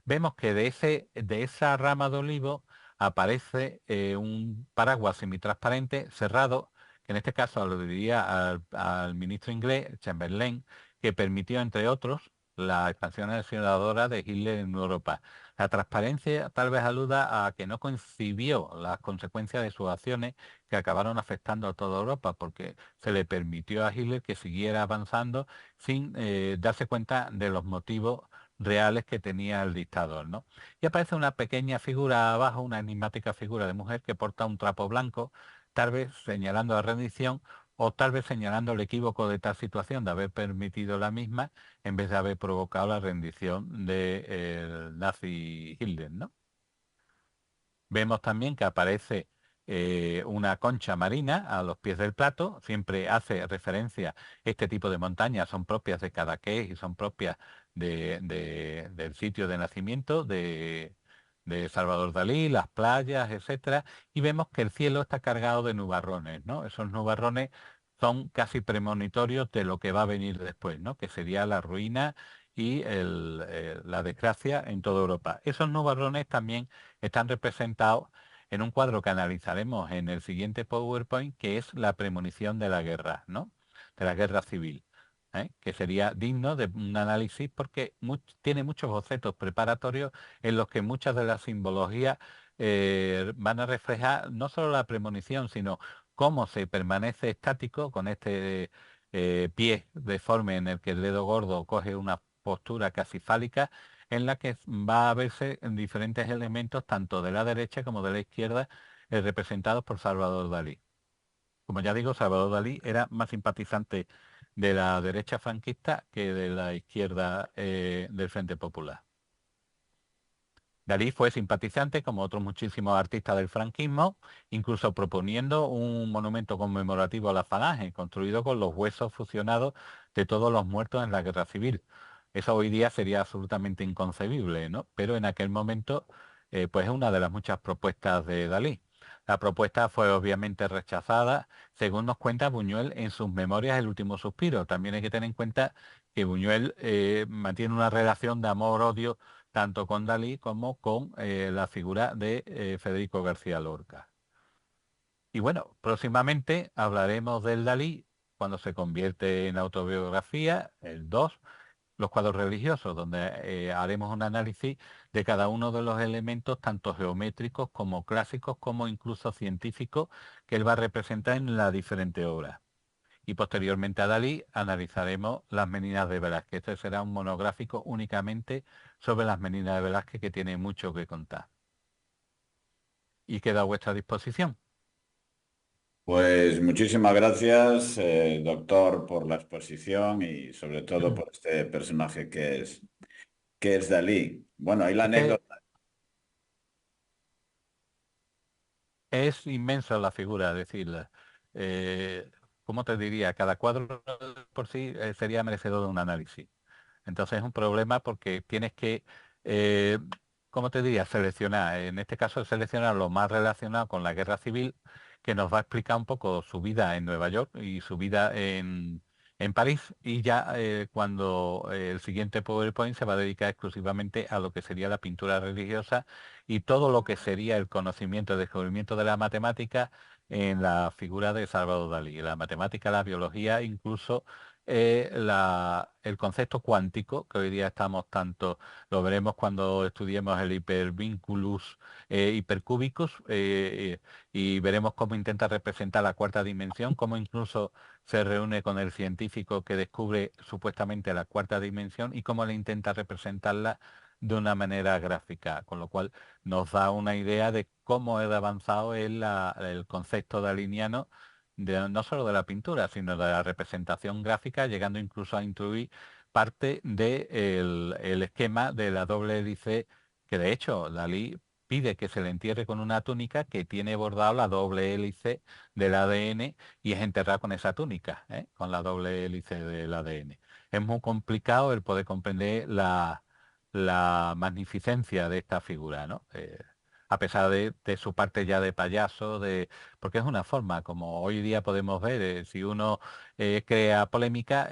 Vemos que de esa rama de olivo aparece un paraguas semitransparente cerrado, que en este caso aludiría al ministro inglés, Chamberlain, que permitió, entre otros, la expansión aceleradora de Hitler en Europa. La transparencia tal vez aluda a que no concibió las consecuencias de sus acciones, que acabaron afectando a toda Europa, porque se le permitió a Hitler que siguiera avanzando sin darse cuenta de los motivos reales que tenía el dictador, ¿no? Y aparece una pequeña figura abajo, una enigmática figura de mujer que porta un trapo blanco, tal vez señalando la rendición, o tal vez señalando el equívoco de tal situación de haber permitido la misma en vez de haber provocado la rendición del nazi Hitler, ¿no? Vemos también que aparece una concha marina a los pies del plato, siempre hace referencia, este tipo de montañas son propias de Cadaqués y son propias del sitio de nacimiento de Salvador Dalí, las playas, etcétera, y vemos que el cielo está cargado de nubarrones, ¿no? Esos nubarrones son casi premonitorios de lo que va a venir después, ¿no? Que sería la ruina y la desgracia en toda Europa. Esos nubarrones también están representados en un cuadro que analizaremos en el siguiente PowerPoint, que es la premonición de la guerra, ¿no? De la guerra civil, que sería digno de un análisis porque tiene muchos bocetos preparatorios en los que muchas de las simbologías van a reflejar no solo la premonición, sino cómo se permanece estático con este pie deforme en el que el dedo gordo coge una postura casi fálica, en la que va a verse en diferentes elementos, tanto de la derecha como de la izquierda, representados por Salvador Dalí. Como ya digo, Salvador Dalí era más simpatizante de la derecha franquista que de la izquierda del Frente Popular. Dalí fue simpatizante, como otros muchísimos artistas del franquismo, incluso proponiendo un monumento conmemorativo a la Falange, construido con los huesos fusionados de todos los muertos en la guerra civil. Eso hoy día sería absolutamente inconcebible, ¿no? Pero en aquel momento, pues es una de las muchas propuestas de Dalí. La propuesta fue obviamente rechazada, según nos cuenta Buñuel en sus memorias El último suspiro. También hay que tener en cuenta que Buñuel mantiene una relación de amor-odio tanto con Dalí como con la figura de Federico García Lorca. Y bueno, próximamente hablaremos del Dalí cuando se convierte en autobiografía, el 2, los cuadros religiosos, donde haremos un análisis de cada uno de los elementos, tanto geométricos como clásicos, como incluso científicos, que él va a representar en las diferentes obras. Y posteriormente a Dalí analizaremos las Meninas de Velázquez. Este será un monográfico únicamente sobre las Meninas de Velázquez, que tiene mucho que contar. Y queda a vuestra disposición. Pues muchísimas gracias, doctor, por la exposición y sobre todo por este personaje que es Dalí. Bueno, hay la Es que anécdota. es inmensa la figura, es decir, eh, ¿cómo te diría? Cada cuadro por sí sería merecedor de un análisis. Entonces es un problema porque tienes que, eh, ¿cómo te diría? Seleccionar. En este caso, seleccionar lo más relacionado con la guerra civil, que nos va a explicar un poco su vida en Nueva York y su vida en París. Y ya cuando el siguiente PowerPoint se va a dedicar exclusivamente a lo que sería la pintura religiosa y todo lo que sería el conocimiento, el descubrimiento de la matemática en la figura de Salvador Dalí. La matemática, la biología, incluso el concepto cuántico, que hoy día estamos tanto, lo veremos cuando estudiemos el hipervínculus hipercúbicus, y veremos cómo intenta representar la cuarta dimensión, cómo incluso se reúne con el científico que descubre supuestamente la cuarta dimensión y cómo le intenta representarla de una manera gráfica, con lo cual nos da una idea de cómo es avanzado el concepto daliniano no solo de la pintura, sino de la representación gráfica, llegando incluso a incluir parte del el esquema de la doble hélice, que de hecho Dalí pide que se le entierre con una túnica que tiene bordado la doble hélice del ADN y es enterrado con esa túnica, con la doble hélice del ADN. Es muy complicado el poder comprender la magnificencia de esta figura, ¿no? A pesar de su parte ya de payaso, porque es una forma, como hoy día podemos ver, si uno crea polémica,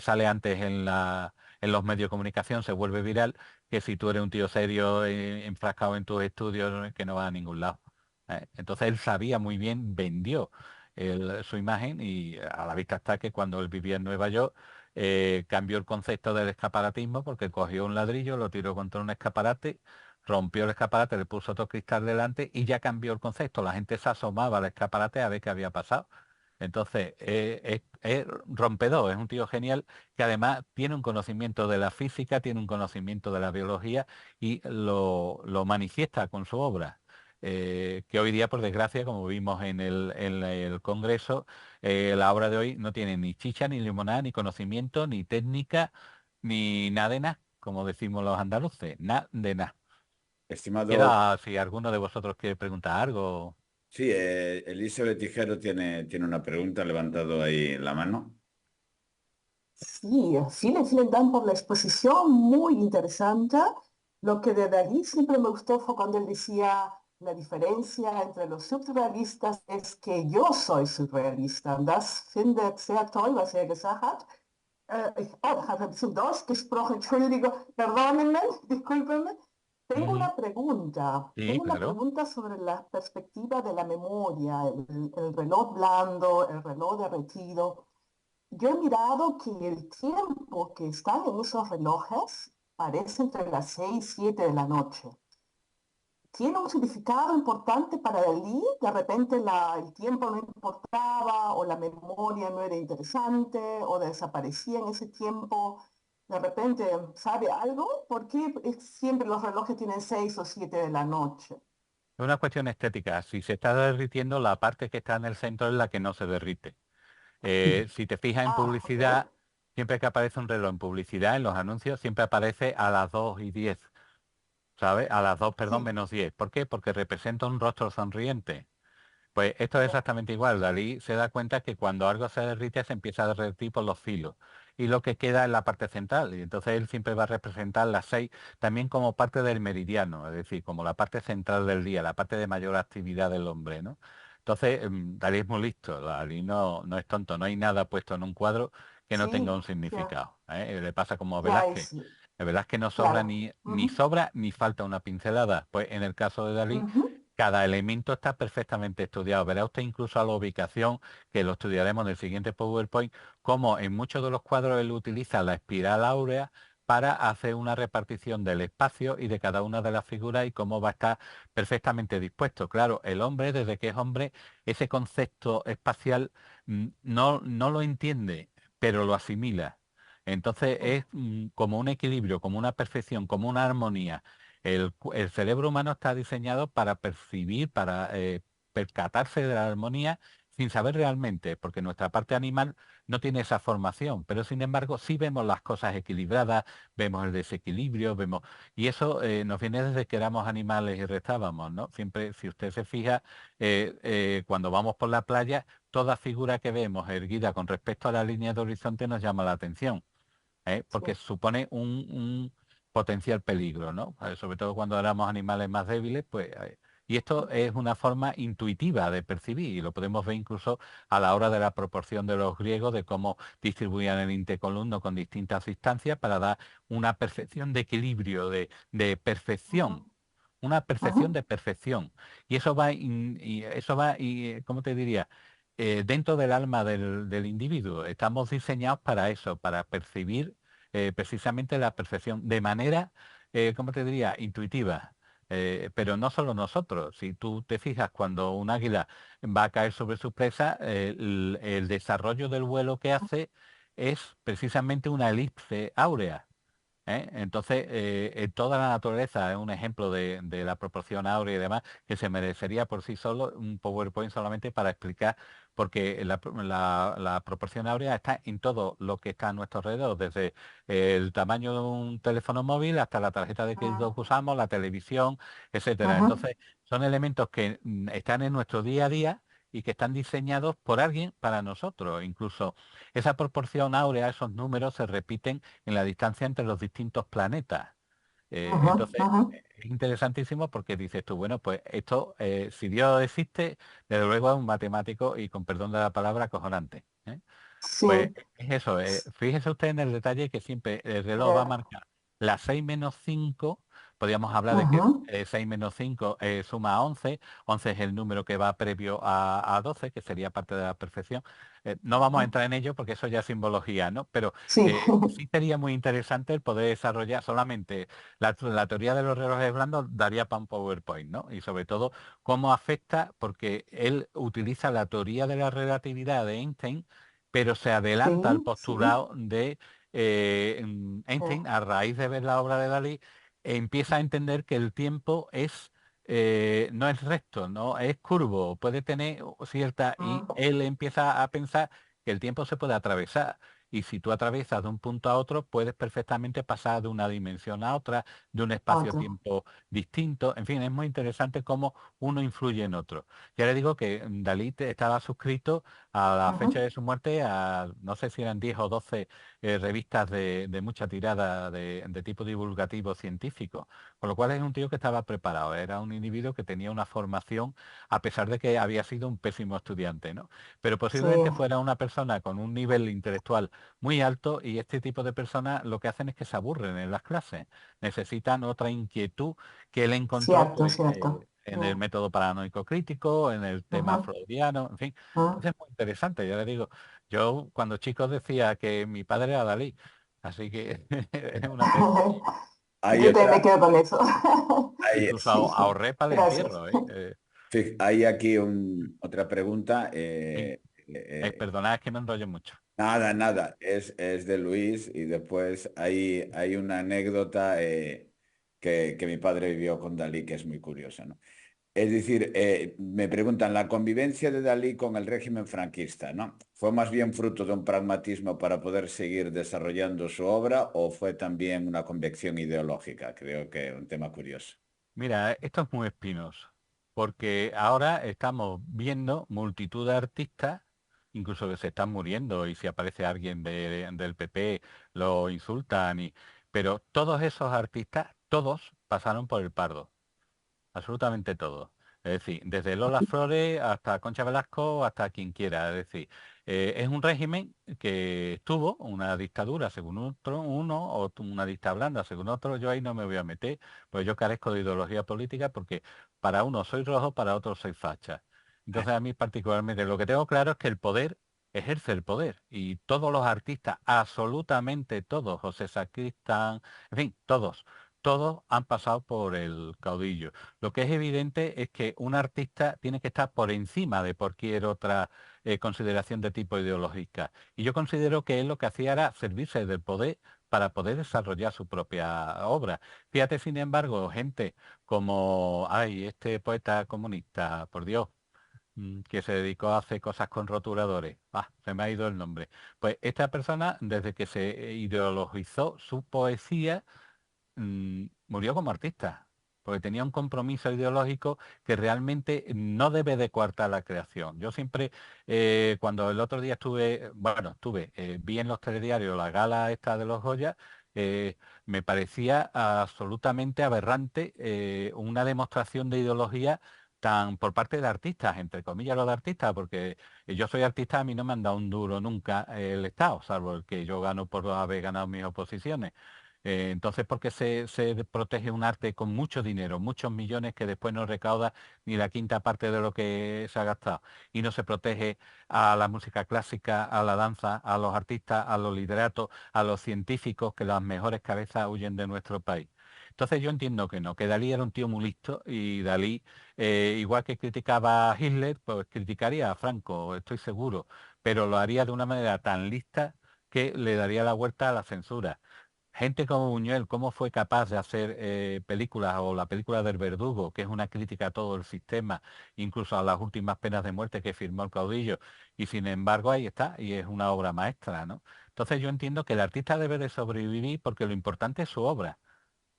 sale antes en los medios de comunicación, se vuelve viral, que si tú eres un tío serio, enfrascado en tus estudios, que no va a ningún lado. Entonces él sabía muy bien, vendió su imagen y a la vista está que cuando él vivía en Nueva York, cambió el concepto del escaparatismo porque cogió un ladrillo, lo tiró contra un escaparate, rompió el escaparate, le puso otro cristal delante y ya cambió el concepto. La gente se asomaba al escaparate a ver qué había pasado. Entonces, es rompedor, es un tío genial que además tiene un conocimiento de la física, tiene un conocimiento de la biología y lo manifiesta con su obra. Que hoy día, por desgracia, como vimos en el Congreso, la obra de hoy no tiene ni chicha, ni limonada, ni conocimiento, ni técnica, ni nada de nada, como decimos los andaluces, nada de nada. Estimado, Queda si alguno de vosotros quiere preguntar algo. Sí, Elizabeth Tijero tiene una pregunta, ha levantado ahí la mano. Sí, vielen Dank por la exposición, muy interesante. Lo que de Dalí siempre me gustó fue cuando él decía la diferencia entre los surrealistas es que yo soy surrealista. Das findet sehr toll, was er gesagt hat. Habe zu Deutsch gesprochen, Entschuldigung, perdónenme, discúlpenme. Ujú. Sí, Tengo una claro. pregunta sobre la perspectiva de la memoria, el reloj blando, el reloj derretido. Yo he mirado que el tiempo que están en esos relojes parece entre las 6 y 7 de la noche. ¿Tiene un significado importante para Dalí? De repente el tiempo no importaba o la memoria no era interesante o desaparecía en ese tiempo. De repente, ¿sabe algo? ¿Por qué siempre los relojes tienen 6 o 7 de la noche? Es una cuestión estética. Si se está derritiendo, la parte que está en el centro es la que no se derrite. Si te fijas en Ah, ok. publicidad, siempre que aparece un reloj en publicidad, en los anuncios, siempre aparece a las 2:10, ¿sabes? A las 2, perdón, Sí. -10. ¿Por qué? Porque representa un rostro sonriente. Pues esto es exactamente igual. Dalí se da cuenta que cuando algo se derrite se empieza a derretir por los filos y lo que queda es la parte central. Y entonces él siempre va a representar las 6 también como parte del meridiano, es decir, como la parte central del día, la parte de mayor actividad del hombre, ¿no? Entonces, Dalí es muy listo, Dalí no es tonto, no hay nada puesto en un cuadro que no tenga Sí, un ya, significado, ¿eh? Le pasa como a ya Velázquez. es, Velázquez no sobra claro. ni Ujú, sobra ni falta una pincelada. Pues en el caso de Dalí, ujú, cada elemento está perfectamente estudiado. Verá usted incluso a la ubicación, que lo estudiaremos en el siguiente PowerPoint, como en muchos de los cuadros él utiliza la espiral áurea para hacer una repartición del espacio y de cada una de las figuras y cómo va a estar perfectamente dispuesto. Claro, el hombre, desde que es hombre, ese concepto espacial no lo entiende, pero lo asimila. Entonces sí, es como un equilibrio, como una perfección, como una armonía. El cerebro humano está diseñado para percibir, para percatarse de la armonía sin saber realmente, porque nuestra parte animal no tiene esa formación, pero sin embargo sí vemos las cosas equilibradas, vemos el desequilibrio, y eso nos viene desde que éramos animales y restábamos, ¿no? Siempre, si usted se fija, cuando vamos por la playa, toda figura que vemos erguida con respecto a la línea de horizonte nos llama la atención, porque sí. supone un potencial peligro, ¿no? Sobre todo cuando éramos animales más débiles, pues, y esto es una forma intuitiva de percibir, y lo podemos ver incluso a la hora de la proporción de los griegos, de cómo distribuían el intercolumno con distintas distancias para dar una perfección de equilibrio, de Ujú, perfección, una ujú, perfección de perfección. Y eso va, ¿cómo te diría? Dentro del alma del individuo. Estamos diseñados para eso, para percibir precisamente la perfección, de manera, ¿cómo te diría?, intuitiva. Pero no solo nosotros. Si tú te fijas, cuando un águila va a caer sobre su presa, el desarrollo del vuelo que hace es precisamente una elipse áurea. Entonces, en toda la naturaleza es un ejemplo de la proporción áurea y demás, que se merecería por sí solo un PowerPoint solamente para explicar, porque la proporción áurea está en todo lo que está a nuestro alrededor, desde el tamaño de un teléfono móvil hasta la tarjeta de crédito que usamos, la televisión, etcétera. ujú. Entonces, son elementos que están en nuestro día a día y que están diseñados por alguien para nosotros. Incluso esa proporción áurea, esos números se repiten en la distancia entre los distintos planetas. Ujú, Entonces, ujú. es interesantísimo porque dices tú, bueno, pues esto, si Dios existe, desde luego es un matemático y con perdón de la palabra, acojonante. Sí, Pues es eso, fíjese usted en el detalle que siempre el reloj va a eh, marcar las 6 menos 5. Podríamos hablar de que ujú, 6 menos 5 suma a 11, 11 es el número que va previo a 12, que sería parte de la perfección. No vamos a ujú. entrar en ello porque eso ya es simbología, ¿no? Pero Sí, sí sería muy interesante el poder desarrollar solamente la teoría de los relojes blandos, daría para un PowerPoint, ¿no? Y sobre todo cómo afecta, porque él utiliza la teoría de la relatividad de Einstein, pero se sí, adelanta al sí. postulado de eh, Einstein, a raíz de ver la obra de Dalí, empieza a entender que el tiempo no es recto, no es curvo, puede tener cierta, y mm, él empieza a pensar que el tiempo se puede atravesar. y si tú atraviesas de un punto a otro, puedes perfectamente pasar de una dimensión a otra, de un espacio-tiempo distinto. En fin, es muy interesante cómo uno influye en otro. Ya le digo que Dalí estaba suscrito a la fecha de su muerte a, no sé si eran 10 o 12 revistas de mucha tirada de tipo divulgativo científico, con lo cual es un tío que estaba preparado, era un individuo que tenía una formación a pesar de que había sido un pésimo estudiante, ¿no? Pero posiblemente fuera una persona con un nivel intelectual muy alto, y este tipo de personas lo que hacen es que se aburren en las clases, necesitan otra inquietud que él encontró pues, en el método paranoico crítico, en el tema freudiano, en fin. Es muy interesante, ya le digo. Yo cuando chico decía que mi padre era Dalí, así que es una pena. Hay Yo también otra, me quedo con eso. Incluso Sí, ahorré para el gracias. entierro. hay aquí otra pregunta. Sí. Perdonad, es que me enrollo mucho. Nada, nada, es de Luis y después hay una anécdota que mi padre vivió con Dalí que es muy curiosa, ¿no? Es decir, me preguntan, la convivencia de Dalí con el régimen franquista, ¿no? ¿Fue más bien fruto de un pragmatismo para poder seguir desarrollando su obra o fue también una convicción ideológica? Creo que es un tema curioso. Mira, esto es muy espinoso, porque ahora estamos viendo multitud de artistas, incluso que se están muriendo, y si aparece alguien del PP lo insultan, pero todos esos artistas, todos pasaron por el Pardo. Absolutamente todo. Es decir, desde Lola Flores hasta Concha Velasco, hasta quien quiera. Es decir, es un régimen que estuvo, una dictadura según uno, o una dictadura blanda según otro. Yo ahí no me voy a meter, pues yo carezco de ideología política porque para uno soy rojo, para otro soy facha. Entonces a mí particularmente lo que tengo claro es que el poder ejerce el poder, y todos los artistas, absolutamente todos, José Sacristán, en fin, todos han pasado por el caudillo. Lo que es evidente es que un artista tiene que estar por encima de cualquier otra consideración de tipo ideológica. Y yo considero que él lo que hacía era servirse del poder para poder desarrollar su propia obra. Fíjate, sin embargo, gente como, ay, este poeta comunista, por Dios, que se dedicó a hacer cosas con rotuladores. Se me ha ido el nombre. Pues esta persona, desde que se ideologizó su poesía, murió como artista, porque tenía un compromiso ideológico que realmente no debe de coartar la creación. Yo siempre, cuando el otro día vi en los telediarios la gala esta de los Goya, me parecía absolutamente aberrante una demostración de ideología tan por parte de artistas, entre comillas lo de artistas, porque yo soy artista, a mí no me han dado un duro nunca el Estado, salvo el que yo gano por haber ganado mis oposiciones. Entonces, ¿por qué se protege un arte con mucho dinero, muchos millones que después no recauda ni la quinta parte de lo que se ha gastado? Y no se protege a la música clásica, a la danza, a los artistas, a los literatos, a los científicos, que las mejores cabezas huyen de nuestro país. Entonces yo entiendo que no, que Dalí era un tío muy listo, y Dalí, igual que criticaba a Hitler, pues criticaría a Franco, estoy seguro, pero lo haría de una manera tan lista que le daría la vuelta a la censura. Gente como Buñuel, ¿cómo fue capaz de hacer películas, o la película del Verdugo, que es una crítica a todo el sistema, incluso a las últimas penas de muerte que firmó el caudillo? Y sin embargo ahí está, y es una obra maestra, ¿no? Entonces yo entiendo que el artista debe de sobrevivir porque lo importante es su obra.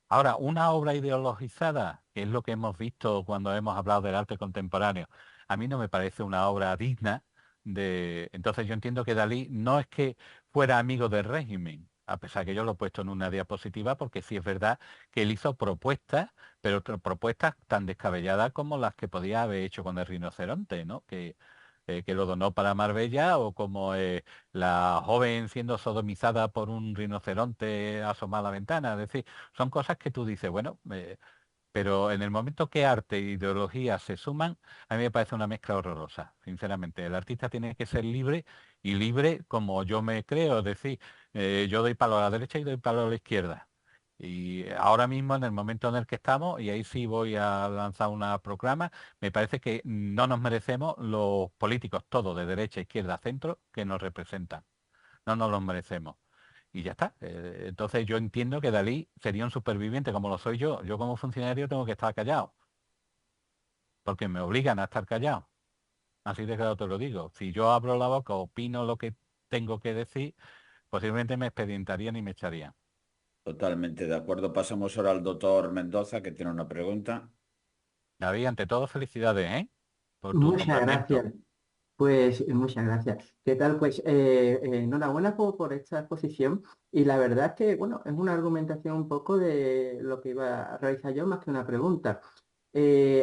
Ahora, una obra ideologizada, que es lo que hemos visto cuando hemos hablado del arte contemporáneo, a mí no me parece una obra digna de... Entonces yo entiendo que Dalí no es que fuera amigo del régimen, a pesar que yo lo he puesto en una diapositiva, porque sí es verdad que él hizo propuestas, pero propuestas tan descabelladas como las que podía haber hecho con el rinoceronte, ¿no? Que lo donó para Marbella, o como la joven siendo sodomizada por un rinoceronte asomada a la ventana. Es decir, son cosas que tú dices, bueno, pero en el momento que arte e ideología se suman, a mí me parece una mezcla horrorosa, sinceramente. El artista tiene que ser libre, y libre como yo me creo, es decir, yo doy palo a la derecha y doy palo a la izquierda. Y ahora mismo, en el momento en el que estamos, y ahí sí voy a lanzar una proclama, me parece que no nos merecemos los políticos, todos de derecha, izquierda, centro, que nos representan. No nos los merecemos. Y ya está. Entonces yo entiendo que Dalí sería un superviviente como lo soy yo. Yo como funcionario tengo que estar callado, porque me obligan a estar callado. Así de claro te lo digo. Si yo abro la boca, opino lo que tengo que decir, posiblemente me expedientarían y me echarían. Totalmente de acuerdo. Pasamos ahora al doctor Mendoza, que tiene una pregunta. David, ante todo, felicidades, ¿eh? Por tu Muchas nombramiento. gracias. Pues muchas gracias. ¿Qué tal? Pues enhorabuena por esta exposición y la verdad es que, bueno, es una argumentación un poco de lo que iba a realizar yo más que una pregunta.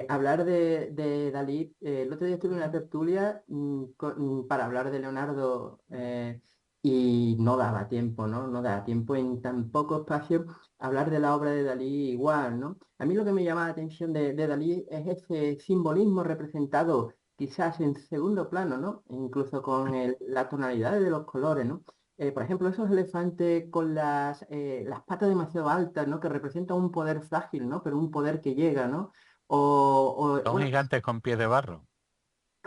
Hablar de Dalí, el otro día estuve en una tertulia para hablar de Leonardo y no daba tiempo, ¿no? No daba tiempo en tan poco espacio hablar de la obra de Dalí igual, ¿no? A mí lo que me llama la atención de Dalí es ese simbolismo representado quizás en segundo plano, ¿no? E incluso con la tonalidad de los colores, ¿no? Por ejemplo, esos elefantes con las patas demasiado altas, ¿no? Que representan un poder frágil, ¿no? Pero un poder que llega, ¿no? Son Bueno, gigantes con pies de barro.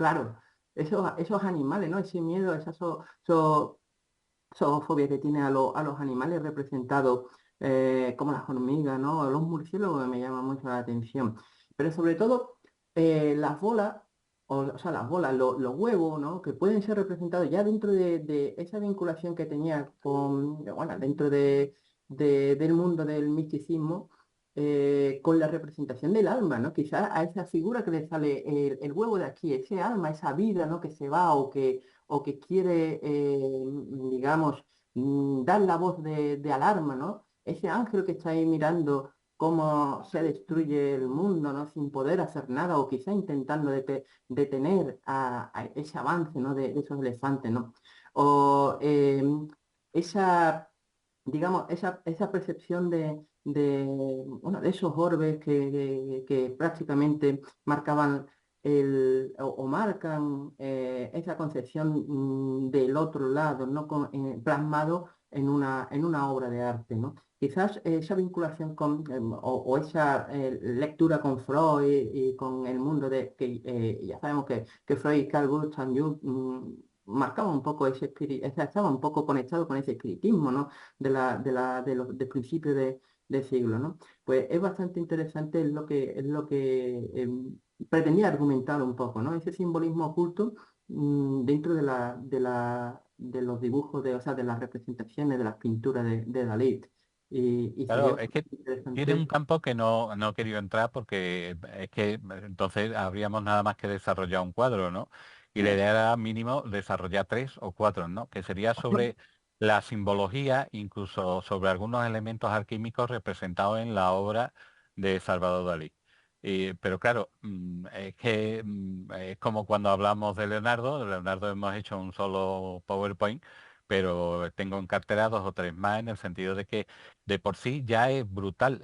claro, esos animales, ¿no? Ese miedo, esa zoofobia que tiene a los animales representados como las hormigas, ¿no? Los murciélagos me llaman mucho la atención. Pero sobre todo las bolas, o sea, las bolas, los huevos, ¿no? Que pueden ser representados ya dentro de esa vinculación que tenía con, bueno, dentro del mundo del misticismo, con la representación del alma, ¿no? Quizás a esa figura que le sale el huevo de aquí, ese alma, esa vida, ¿no? Que se va o que quiere, digamos, dar la voz de alarma, ¿no? Ese ángel que está ahí mirando cómo se destruye el mundo, ¿no? Sin poder hacer nada, o quizá intentando detener a ese avance, ¿no? De esos elefantes, ¿no? O esa, digamos, esa percepción bueno, de esos orbes que prácticamente marcaban o marcan esa concepción del otro lado, ¿no? Plasmado en una obra de arte, ¿no? Quizás esa vinculación o esa lectura con Freud y con el mundo que ya sabemos que Freud y Carl Gustav Jung marcaban un poco ese espíritu, estaba un poco conectado con ese espiritismo, ¿no? Del principio del siglo, ¿no? Pues es bastante interesante lo que pretendía argumentar un poco, ¿no? Ese simbolismo oculto dentro de los dibujos, o sea, de las representaciones, de las pinturas de Dalí. Y sería Claro, es que tiene un interesante. campo que no he querido entrar porque es que entonces habríamos nada más que desarrollar un cuadro, ¿no? Y la idea era mínimo desarrollar 3 o 4, ¿no? Que sería sobre la simbología, incluso sobre algunos elementos alquímicos representados en la obra de Salvador Dalí. Pero claro, es que es como cuando hablamos de Leonardo hemos hecho un solo PowerPoint, pero tengo en cartera 2 o 3 más en el sentido de que de por sí ya es brutal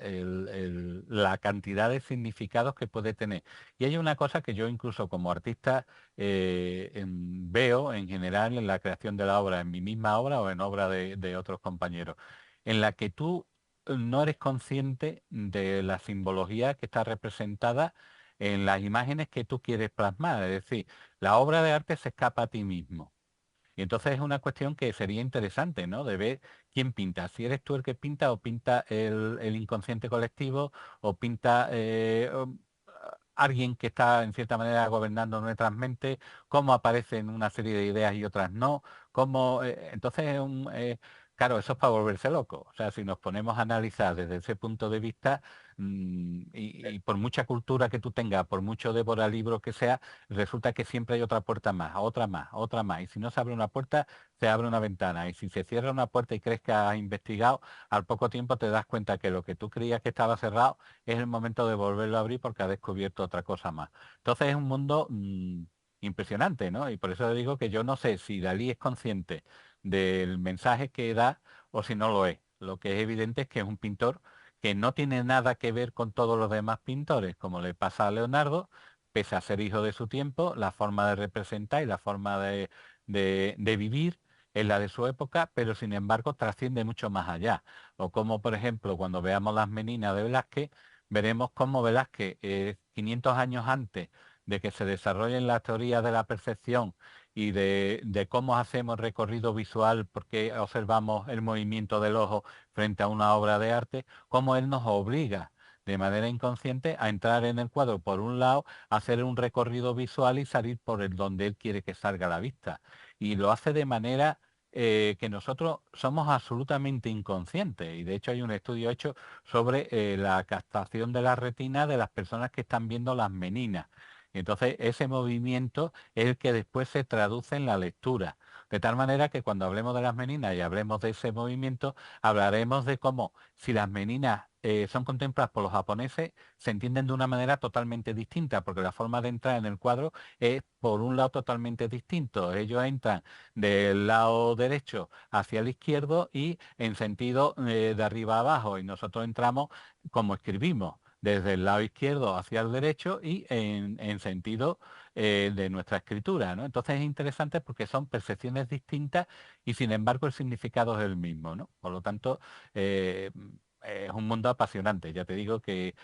la cantidad de significados que puede tener. Y hay una cosa que yo incluso como artista veo en general en la creación de la obra, en mi misma obra o en obra de otros compañeros, en la que tú no eres consciente de la simbología que está representada en las imágenes que tú quieres plasmar. Es decir, la obra de arte se escapa a ti mismo. Y entonces es una cuestión que sería interesante, ¿no? De ver quién pinta. Si eres tú el que pinta o pinta el inconsciente colectivo o pinta alguien que está en cierta manera gobernando nuestras mentes, cómo aparecen una serie de ideas y otras no, cómo, entonces claro, eso es para volverse loco. O sea, si nos ponemos a analizar desde ese punto de vista, y por mucha cultura que tú tengas, por mucho libro que sea, resulta que siempre hay otra puerta más, otra más, otra más. Y si no se abre una puerta, se abre una ventana. Y si se cierra una puerta y crees que has investigado, al poco tiempo te das cuenta que lo que tú creías que estaba cerrado es el momento de volverlo a abrir porque has descubierto otra cosa más. Entonces es un mundo impresionante, ¿no? Y por eso digo que yo no sé si Dalí es consciente del mensaje que da o si no lo es. Lo que es evidente es que es un pintor que no tiene nada que ver con todos los demás pintores, como le pasa a Leonardo, pese a ser hijo de su tiempo, la forma de representar y la forma de vivir es la de su época, pero sin embargo trasciende mucho más allá. O como, por ejemplo, cuando veamos las Meninas de Velázquez, veremos cómo Velázquez, 500 años antes de que se desarrollen las teorías de la percepción y de cómo hacemos recorrido visual, porque observamos el movimiento del ojo frente a una obra de arte, cómo él nos obliga de manera inconsciente a entrar en el cuadro por un lado, hacer un recorrido visual y salir por el donde él quiere que salga la vista. Y lo hace de manera que nosotros somos absolutamente inconscientes. Y de hecho hay un estudio hecho sobre la captación de la retina de las personas que están viendo las meninas. Y entonces ese movimiento es el que después se traduce en la lectura. De tal manera que cuando hablemos de las meninas y hablemos de ese movimiento, hablaremos de cómo si las meninas son contempladas por los japoneses, se entienden de una manera totalmente distinta, porque la forma de entrar en el cuadro es por un lado totalmente distinto. Ellos entran del lado derecho hacia el izquierdo y en sentido de arriba a abajo, y nosotros entramos como escribimos, desde el lado izquierdo hacia el derecho y en sentido de nuestra escritura, ¿no? Entonces es interesante porque son percepciones distintas y sin embargo el significado es el mismo, ¿no? Por lo tanto, es un mundo apasionante. Ya te digo que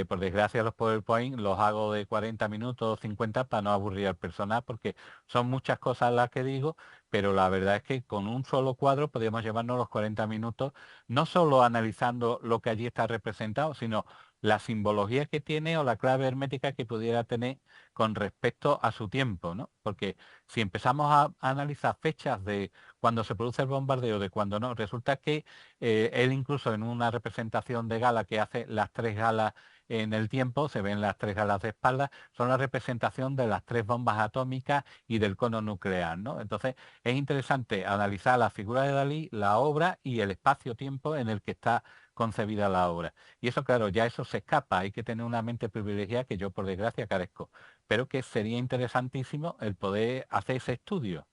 por desgracia los PowerPoint los hago de 40 minutos, 50 para no aburrir al personal, porque son muchas cosas las que digo, pero la verdad es que con un solo cuadro podríamos llevarnos los 40 minutos, no solo analizando lo que allí está representado, sino la simbología que tiene o la clave hermética que pudiera tener con respecto a su tiempo, ¿no? Porque si empezamos a analizar fechas de cuando se produce el bombardeo, de cuando no, resulta que él incluso en una representación de gala que hace las 3 galas en el tiempo, se ven las 3 galas de espalda, son la representación de las 3 bombas atómicas y del cono nuclear, ¿no? Entonces es interesante analizar la figura de Dalí, la obra y el espacio-tiempo en el que está concebida la obra. Y eso, claro, ya eso se escapa, hay que tener una mente privilegiada que yo por desgracia carezco, pero que sería interesantísimo el poder hacer ese estudio.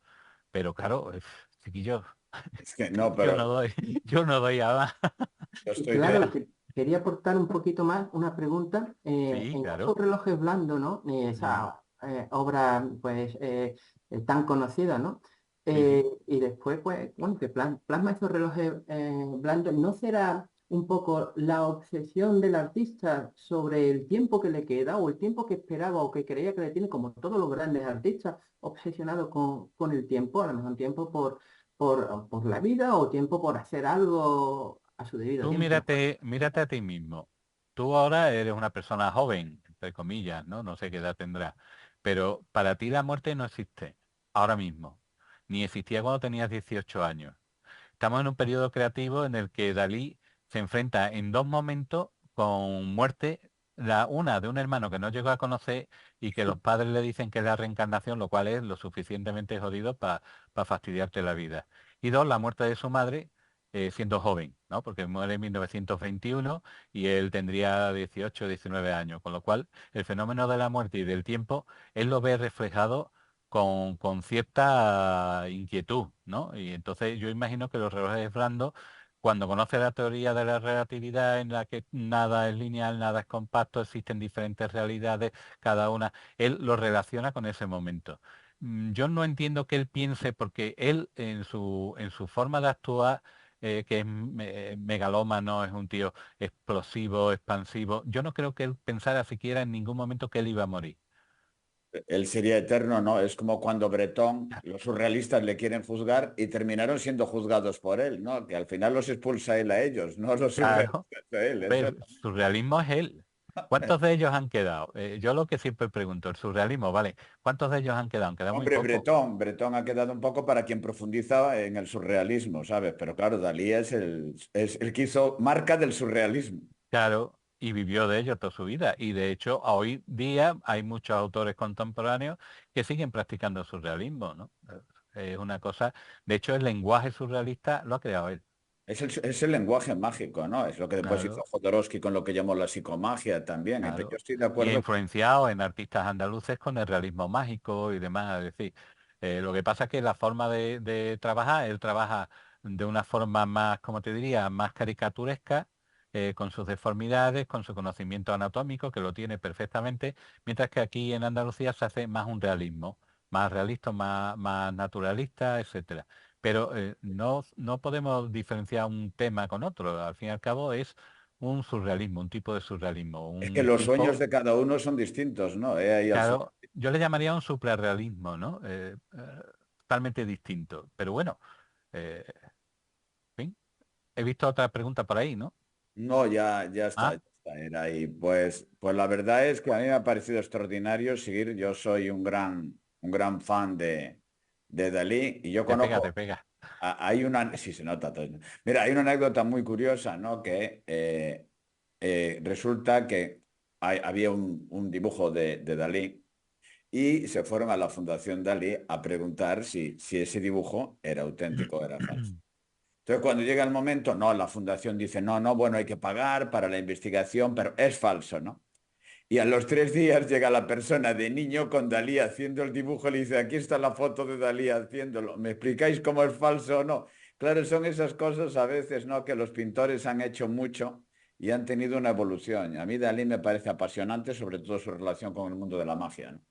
Pero claro, chiquillos, Es que no, yo pero no doy, yo no doy a más. yo estoy de... Claro, quería aportar un poquito más una pregunta. Sí, En esos claro. relojes blandos, ¿no? Mm, Esa obra, pues, tan conocida, ¿no? sí, sí. Y después, pues, bueno, que plasma esos relojes blandos, ¿no será un poco la obsesión del artista sobre el tiempo que le queda o el tiempo que esperaba o que creía que le tiene, como todos los grandes artistas, obsesionado con el tiempo, a lo mejor tiempo por la vida o tiempo por hacer algo a su debido Tú tiempo? mírate a ti mismo. Tú ahora eres una persona joven, entre comillas, ¿no? No sé qué edad tendrás. Pero para ti la muerte no existe ahora mismo. Ni existía cuando tenías 18 años. Estamos en un periodo creativo en el que Dalí se enfrenta en 2 momentos con muerte, una de un hermano que no llegó a conocer y que los padres le dicen que es la reencarnación, lo cual es lo suficientemente jodido para fastidiarte la vida. Y dos, la muerte de su madre siendo joven, ¿no? Porque muere en 1921 y él tendría 18, 19 años, con lo cual el fenómeno de la muerte y del tiempo, él lo ve reflejado con cierta inquietud, ¿no? Y entonces yo imagino que los relojes blandos, cuando conoce la teoría de la relatividad en la que nada es lineal, nada es compacto, existen diferentes realidades, cada una, él lo relaciona con ese momento. Yo no entiendo que él piense, porque él en su forma de actuar, que es megalómano, es un tío explosivo, expansivo, yo no creo que él pensara siquiera en ningún momento que él iba a morir. Él sería eterno, ¿no? Es como cuando Bretón, los surrealistas le quieren juzgar y terminaron siendo juzgados por él, ¿no? Que al final los expulsa él a ellos, no los Claro. surrealistas a él. Eso. Pero el surrealismo es él. ¿Cuántos de ellos han quedado? Yo lo que siempre pregunto, el surrealismo, ¿vale? ¿Cuántos de ellos han quedado? Han quedado muy Hombre, pocos. Bretón ha quedado un poco para quien profundizaba en el surrealismo, ¿sabes? Pero claro, Dalí es el que hizo marca del surrealismo. Claro, y vivió de ello toda su vida. Y de hecho, hoy día hay muchos autores contemporáneos que siguen practicando el surrealismo, ¿no? Es una cosa, de hecho, el lenguaje surrealista lo ha creado él. Es el lenguaje mágico, ¿no? Es lo que después hizo Claro. Jodorowsky con lo que llamó la psicomagia también. Entonces yo Claro, estoy de y acuerdo. influenciado en artistas andaluces con el realismo mágico y demás. Es decir, lo que pasa es que la forma de trabajar, él trabaja de una forma más, como te diría, más caricaturesca, con sus deformidades, con su conocimiento anatómico, que lo tiene perfectamente, mientras que aquí en Andalucía se hace más un realismo, más realista, más naturalista, etcétera. Pero no podemos diferenciar un tema con otro. Al fin y al cabo es un surrealismo, un tipo de surrealismo, Es que un los sueños tipo, de cada uno son distintos, ¿no? Ahí al claro, yo le llamaría un suprarrealismo, ¿no? Totalmente distinto. Pero bueno, en fin, he visto otra pregunta por ahí, ¿no? No, ya está, Ah, ya está. Era ahí. Pues la verdad es que a mí me ha parecido extraordinario seguir. Yo soy un gran fan de Dalí y yo te pega, conozco, te pega. Hay una, sí se nota todo. Mira, hay una anécdota muy curiosa, ¿no? Que resulta que había un dibujo de Dalí y se fueron a la Fundación Dalí a preguntar si ese dibujo era auténtico o era falso. Entonces, cuando llega el momento, no, la fundación dice, no, no, bueno, hay que pagar para la investigación, pero es falso, ¿no? Y a los 3 días llega la persona de niño con Dalí haciendo el dibujo y le dice, aquí está la foto de Dalí haciéndolo. ¿Me explicáis cómo es falso o no? Claro, son esas cosas a veces, ¿no? Que los pintores han hecho mucho y han tenido una evolución. A mí Dalí me parece apasionante, sobre todo su relación con el mundo de la magia, ¿no?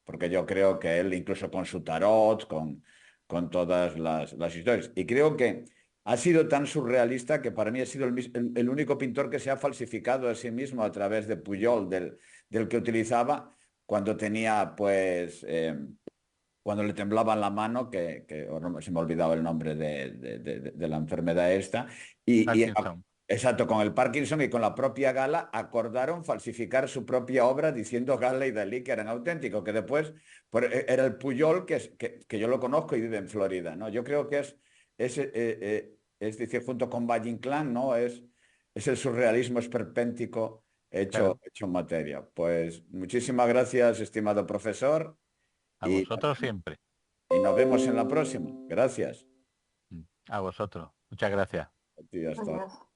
Porque yo creo que él, incluso con su tarot, con todas las historias, y creo que ha sido tan surrealista que para mí ha sido el único pintor que se ha falsificado a sí mismo a través de Pujol, del que utilizaba cuando tenía, pues, cuando le temblaba la mano, se me ha olvidado el nombre de la enfermedad esta, Parkinson. exacto, con el Parkinson y con la propia Gala acordaron falsificar su propia obra diciendo Gala y Dalí que eran auténticos, que después era el Pujol, que yo lo conozco y vive en Florida, ¿no? Yo creo que es decir, junto con Valle Inclán, ¿no? Es el surrealismo esperpéntico Claro. hecho materia. Pues muchísimas gracias, estimado profesor, A y, vosotros siempre. y nos vemos en la próxima. Gracias. A vosotros. Muchas gracias. A ti, hasta Adiós.